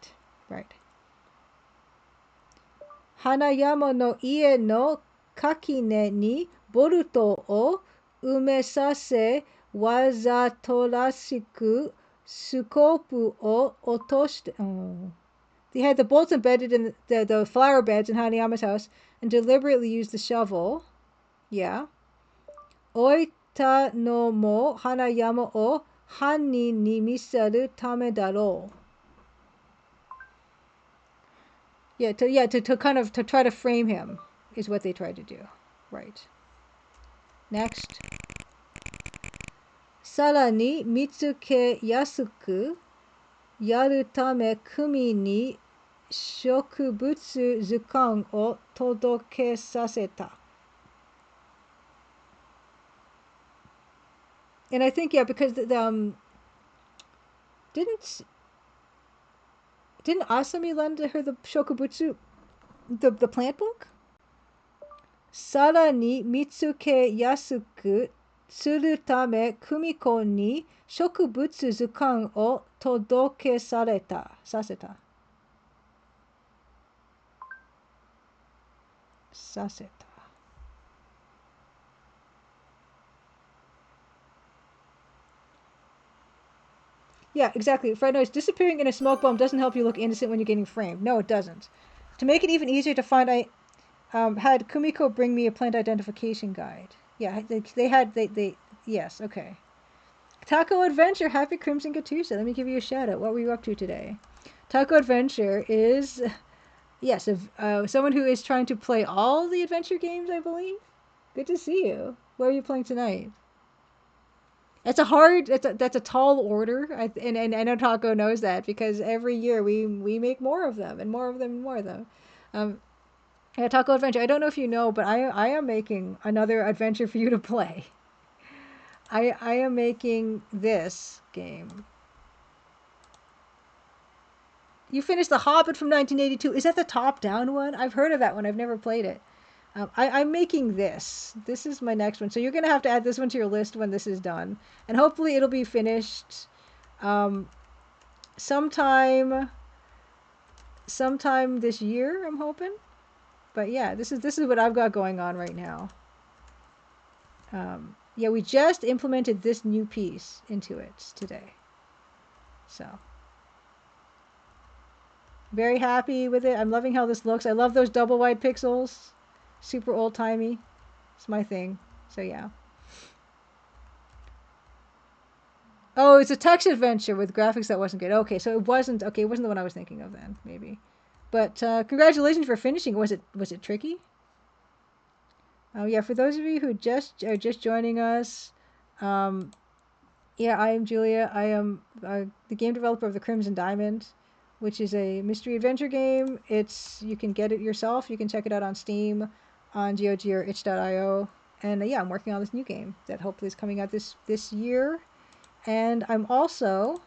Hanayama no ie no kakine ni boruto o umesase wazatorashiku sukopu o otoshite. Oh. They had the bolts embedded in the flower beds in Hanayama's house and deliberately used the shovel. Yeah. Oita no mo Hanayama o Hannin ni misaru tame daro. Yeah, to kind of to try to frame him is what they tried to do. Right. Next. さらに見つけやすくやるため組に植物図鑑を届けさせた。And I think, yeah, because didn't Asami lend her the Shokubutsu, the plant book? さらに見つけやすくするため久美子に植物図鑑を届けさせた。Yeah, exactly. Fred knows disappearing in a smoke bomb doesn't help you look innocent when you're getting framed. No, it doesn't. To make it even easier to find, I had Kumiko bring me a plant identification guide. Yeah, they yes, okay. Taco Adventure, happy Crimson Katusa. Let me give you a shout out. What were you up to today? Taco Adventure is, yes, someone who is trying to play all the adventure games, I believe. Good to see you. What are you playing tonight? That's a tall order, and I know Taco knows that because every year we make more of them and more of them and more of them. Yeah, Taco Adventure. I don't know if you know, but I am making another adventure for you to play. I am making this game. You finished The Hobbit from 1982. Is that the top-down one? I've heard of that one. I've never played it. I'm making this. This is my next one. So you're going to have to add this one to your list when this is done. And hopefully it'll be finished sometime this year, I'm hoping. But yeah, this is what I've got going on right now. Yeah, we just implemented this new piece into it today. So very happy with it. I'm loving how this looks. I love those double wide pixels. Super old-timey. It's my thing. So yeah. Oh, it's a text adventure with graphics that wasn't good. Okay, so it wasn't the one I was thinking of then, maybe. But congratulations for finishing. Was it tricky? Oh yeah, for those of you who are just joining us, yeah, I am Julia. I am the game developer of the Crimson Diamond, which is a mystery adventure game. You can get it yourself. You can check it out on Steam, on GOG or itch.io. And yeah, I'm working on this new game that hopefully is coming out this year. And I also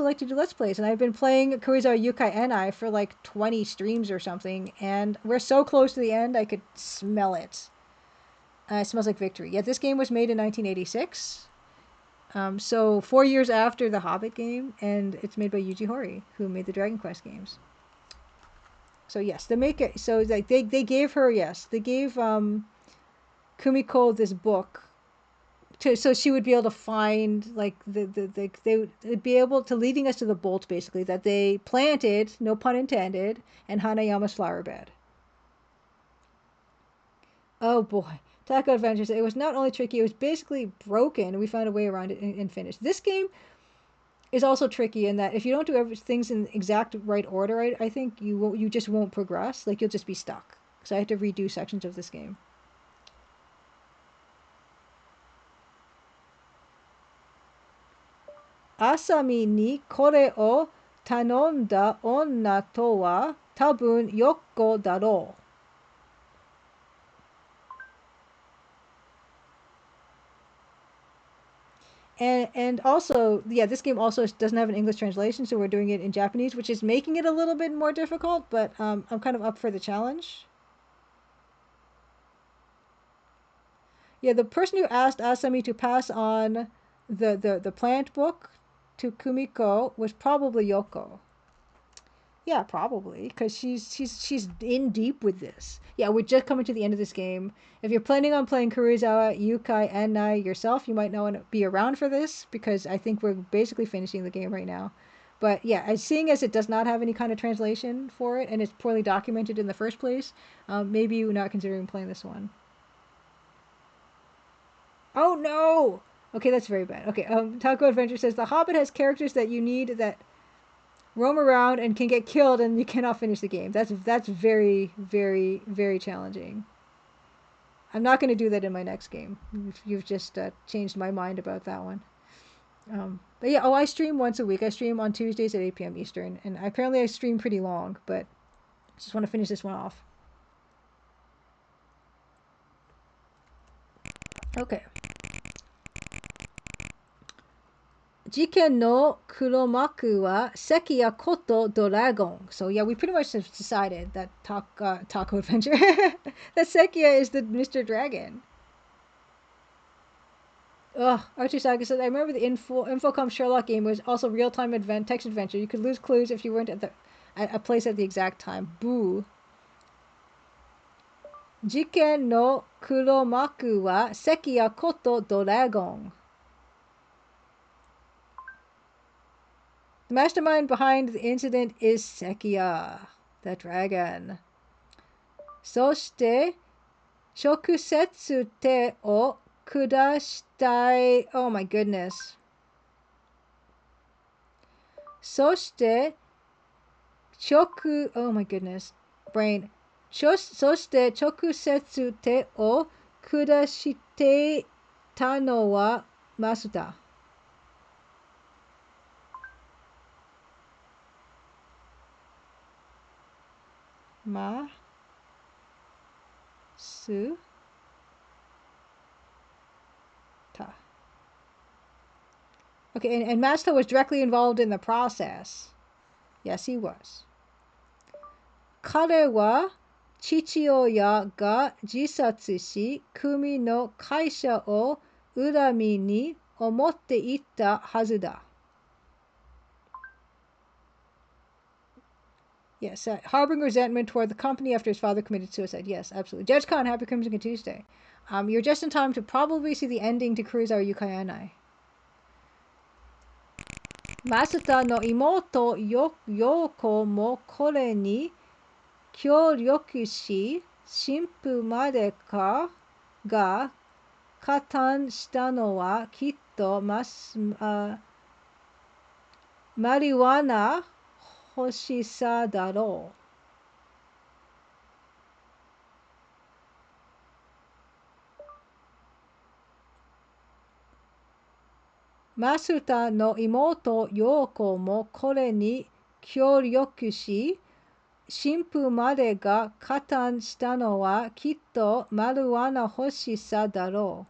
like to do Let's Plays, and I've been playing Karuizawa Yūkai Annai for like 20 streams or something, and we're so close to the end, I could smell it. It smells like victory. Yeah, this game was made in 1986, so 4 years after the Hobbit game, and it's made by Yuji Horii, who made the Dragon Quest games. So yes, like they gave her, yes, they gave Kumiko this book so she would be able to find like they would be able to leading us to the bolt basically that they planted, no pun intended, in Hanayama's flower bed. Oh boy, Taco Adventures. It was not only tricky, it was basically broken. We found a way around it and finished. This game is also tricky in that if you don't do things in exact right order, I think you just won't progress. Like you'll just be stuck. So I had to redo sections of this game. Asami ni kore o tanonda onna to wa tabun Yoko daro. And also, yeah, this game also doesn't have an English translation, so we're doing it in Japanese, which is making it a little bit more difficult, but I'm kind of up for the challenge. Yeah, the person who asked Asami to pass on the plant book to Kumiko was probably Yoko. Yeah, probably, because she's in deep with this. Yeah, we're just coming to the end of this game. If you're planning on playing Karuizawa, Yūkai, and Annai yourself, you might not want to be around for this, because I think we're basically finishing the game right now. But yeah, seeing as it does not have any kind of translation for it, and it's poorly documented in the first place, maybe you're not considering playing this one. Oh no! Okay, that's very bad. Okay, Taco Adventure says the Hobbit has characters that you need that roam around and can get killed, and you cannot finish the game. That's very, very, very challenging. I'm not going to do that in my next game. You've just changed my mind about that one. But yeah, I stream once a week. I stream on Tuesdays at 8 p.m. Eastern, and apparently I stream pretty long, but I just want to finish this one off. Okay. Jiken no Kuromaku wa Sekiya koto Dragon. So yeah, we pretty much have decided that Taco Adventure that Sekiya is the Mr. Dragon. Ugh, Archie Saga says, I remember the Infocom Sherlock game was also real-time text adventure. You could lose clues if you weren't at a place at the exact time. Boo. Jiken no Kuromaku wa Sekiya koto Dragon. The mastermind behind the incident is Sekiya, the dragon. そして、直接手を下したい。Oh my goodness. そして、oh my goodness. Brain. そして直接手を下してたのはマスター。Okay, and Masta was directly involved in the process. Yes, he was. 彼は父親が自殺し、組の会社を恨みに思っていたはずだ。Yes, harboring resentment toward the company after his father committed suicide. Yes, absolutely. Judge Khan, happy Crimson Tuesday. You're just in time to probably see the ending to Karuizawa Yūkai Annai. Masuta no imoto Yoko mo kore ni kyōryoku shi, shinpu made ga katan shita no wa kitto marijuana hoshisa daro. Masuta no imoto Yoko mo kore ni kyōryoku shi, shinpu made ga katan shita no wa kitto marijuana hoshisa daro.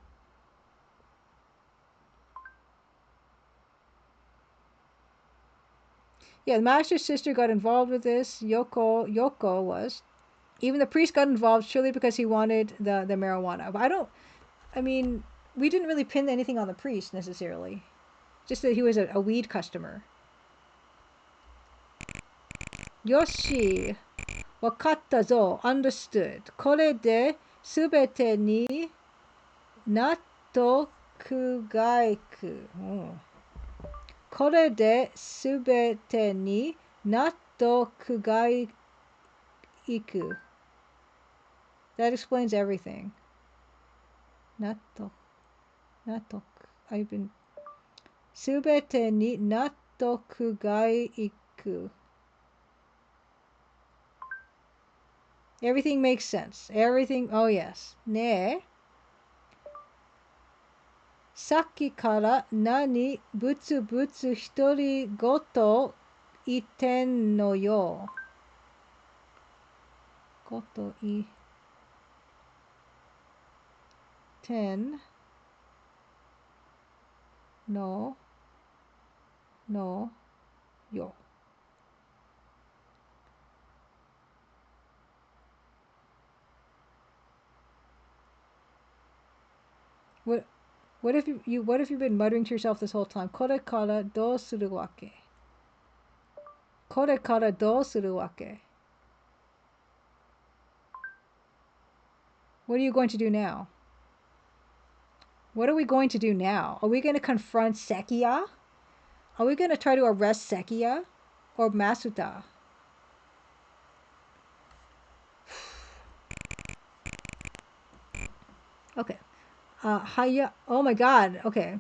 Yeah, the master's sister got involved with this. Yoko was. Even the priest got involved surely because he wanted the marijuana. But I mean, we didn't really pin anything on the priest necessarily. Just that he was a weed customer. Yoshi. Wakatta zo. Understood. これで全てに納得がいく。これで全てに納得がいく。That explains everything. 納得。I've been 全てに納得がいく。Everything makes sense. Everything, oh yes. ねえ。さっきから何ブツブツ独り言言ってんのよ。こと言ってんのよ。What if you've been muttering to yourself this whole time? これからどうするわけ? これからどうするわけ? What are you going to do now? What are we going to do now? Are we going to confront Sekiya? Are we going to try to arrest Sekiya or Masuta? Okay. Oh my god. Okay.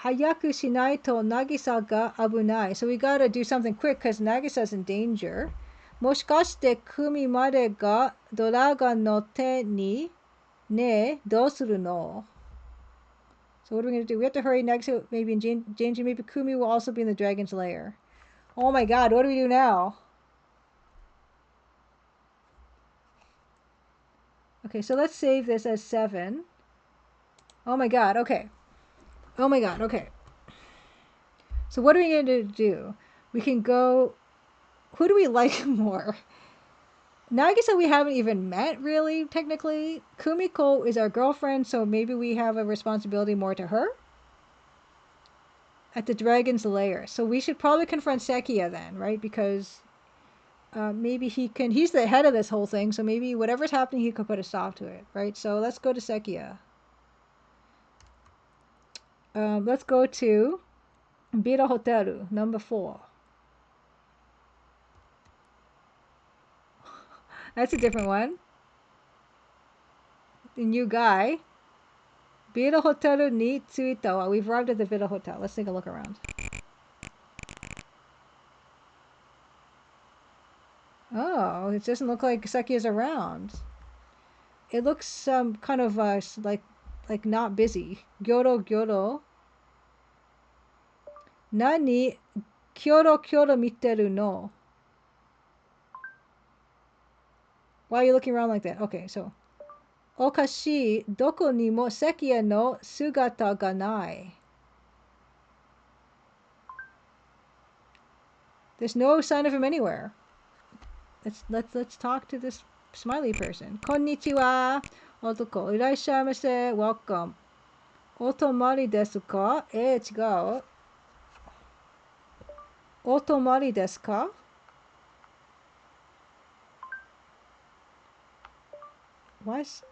Hayaku shinai to Nagisa ga abunai. So we gotta do something quick because Nagisa's in danger. Moshikashite kumi made ga doragon no te ni ne dosuru no. So what are we gonna do? We have to hurry. Nagisa maybe in danger. Maybe Kumi will also be in the dragon's lair. Oh my god, what do we do now? Okay, so let's save this as 7. Oh my god, okay. Oh my god, okay. So what are we going to do? We can go... Who do we like more? Nagisa we haven't even met, really, technically. Kumiko is our girlfriend, so maybe we have a responsibility more to her. At the dragon's lair. So we should probably confront Sekiya then, right? Because maybe he can... He's the head of this whole thing, so maybe whatever's happening, he could put a stop to it, right? So let's go to Sekiya. Let's go to Bira Hoteru, number 4. That's a different one. The new guy. Bira Hoteru ni tsuita. We've arrived at the Bira Hotel. Let's take a look around. Oh, it doesn't look like Sekiya's around. It looks kind of like not busy. Gyoro gyoro. Nani kyoro kyoro miteru no. Why are you looking around like that? Okay, so. Okashi doko ni mo Sekiya no sugata ga nai. There's no sign of him anywhere. Let's talk to this smiley person. Konnichiwa. Otoko. Iraishaimase. Welcome. Otomari desu ka? 違う。Otomari desu ka? What?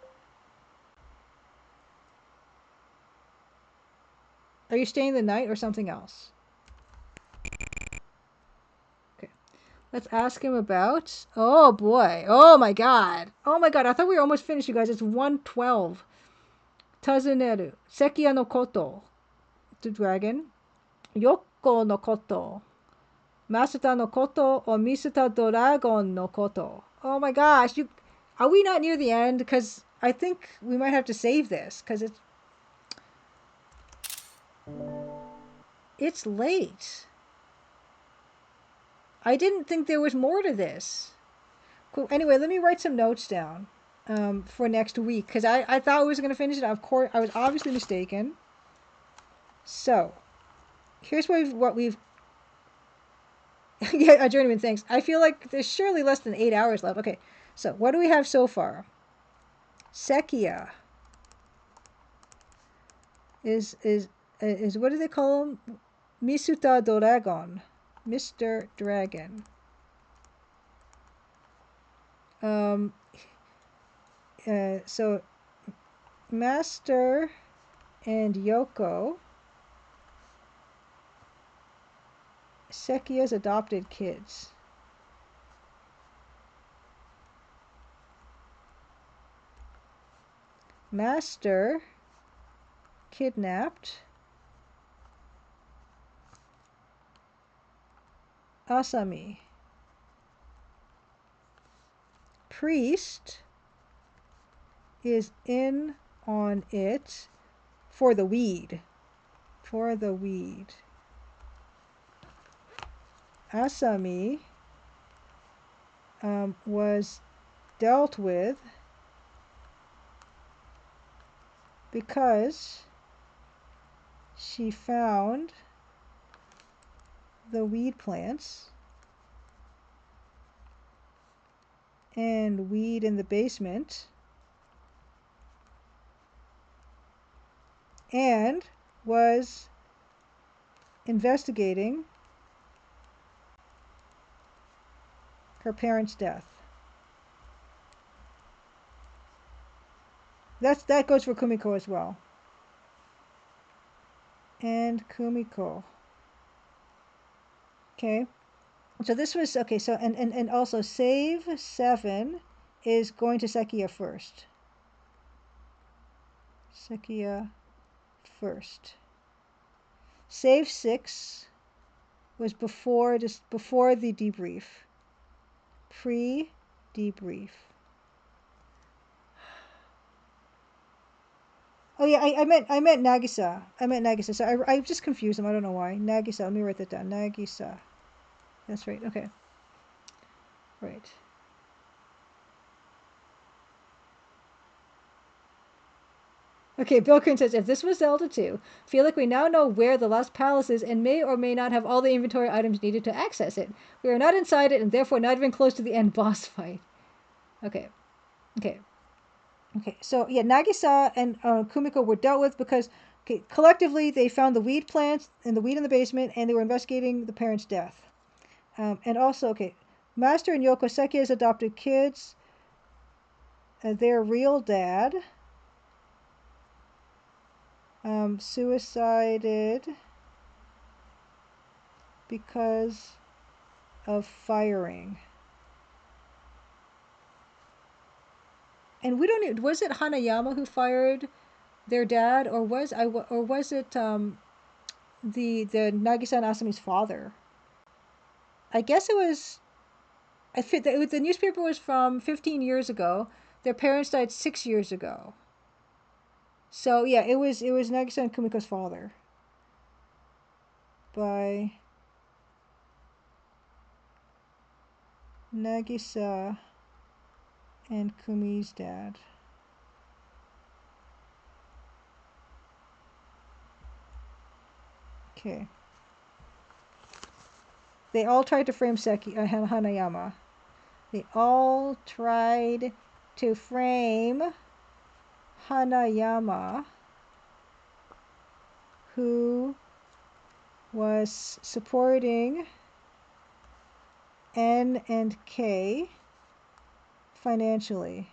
Are you staying the night or something else? Okay. Let's ask him about... Oh boy. Oh my god. Oh my god. I thought we were almost finished, you guys. It's 1:12. Tazuneru. Sekiya no koto. The dragon. Yoko no koto. Masuta no koto or Misuta Dragon no koto. Oh my gosh, are we not near the end? Because I think we might have to save this because it's late. I didn't think there was more to this. Cool. Anyway, let me write some notes down for next week because I thought we was going to finish it. Of course, I was obviously mistaken. So, here's what we've yeah, journeyman, thanks. I feel like there's surely less than 8 hours left. Okay, so what do we have so far? Sekiya is what do they call him? Misuta Dragon, Mr. Dragon. So Master and Yoko, Sekiya's adopted kids. Master kidnapped Asami. Priest is in on it for the weed. For the weed. Asami was dealt with because she found the weed plants and weed in the basement and was investigating her parents' death. That goes for Kumiko as well. And Kumiko. Okay. So this was, okay, so, and also save 7 is going to Sekiya first. Sekiya first. Save 6 was before the debrief. Pre-debrief. Oh yeah, I meant Nagisa. I meant Nagisa. So I just confused them. I don't know why. Nagisa. Let me write that down. Nagisa. That's right. Okay. Right. Okay, Bilkin says, if this was Zelda 2, feel like we now know where the Lost Palace is and may or may not have all the inventory items needed to access it. We are not inside it and therefore not even close to the end boss fight. Okay. Okay. Okay. So, yeah, Nagisa and Kumiko were dealt with because, okay, collectively they found the weed plants and the weed in the basement and they were investigating the parents' death. And also, okay, Master and Yoko Sekiya's adopted kids, their real dad, suicided because of firing. And we don't even, was it Hanayama who fired their dad, or was it the Nagisa and Asami's father? I guess it was. I think the newspaper was from 15 years ago. Their parents died 6 years ago. So yeah, it was Nagisa and Kumiko's father. By Nagisa and Kumi's dad. Okay. They all tried to frame Hanayama. They all tried to frame Hanayama, who was supporting N and K financially,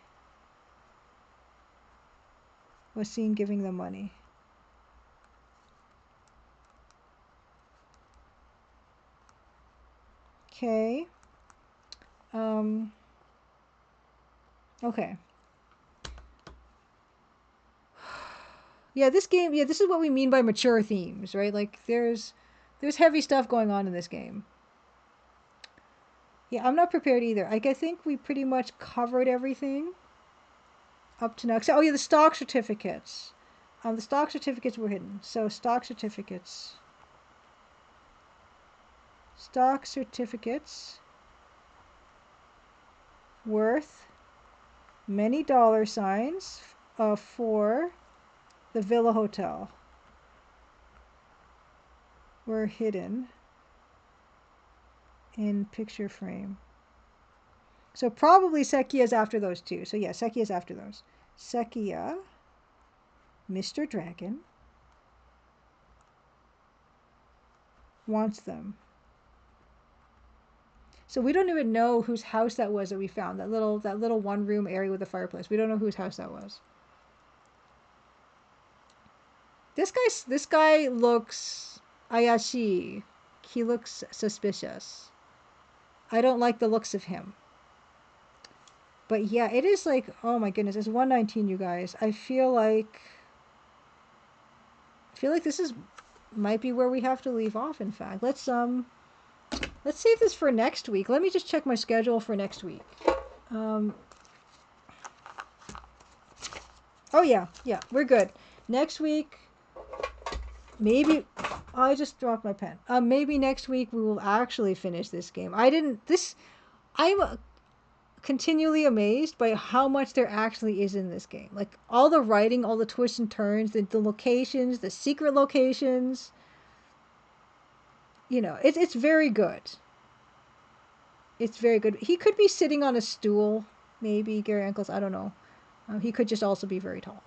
was seen giving them money. Okay. Okay. Yeah, this game, yeah, this is what we mean by mature themes, right? Like there's heavy stuff going on in this game. Yeah, I'm not prepared either. Like I think we pretty much covered everything up to now. Oh yeah, the stock certificates. The stock certificates were hidden. So stock certificates. Stock certificates worth many dollar signs for the Villa Hotel were hidden in picture frame. So probably Sekiya's after those two. So yeah, Sekiya's after those. Sekiya, Mr. Dragon, wants them. So we don't even know whose house that was that we found. That little one room area with a fireplace. We don't know whose house that was. This guy looks ayashi. He looks suspicious. I don't like the looks of him. But yeah, it is like, oh my goodness, it's 119, you guys. I feel like this is might be where we have to leave off, in fact. Let's save this for next week. Let me just check my schedule for next week. Oh yeah, we're good. Next week, maybe I just dropped my pen. Maybe next week we will actually finish this game. I'm continually amazed by how much there actually is in this game. Like all the writing, all the twists and turns, the locations, the secret locations. You know, it's very good. It's very good. He could be sitting on a stool, maybe, Gary Ankles, I don't know. He could just also be very tall.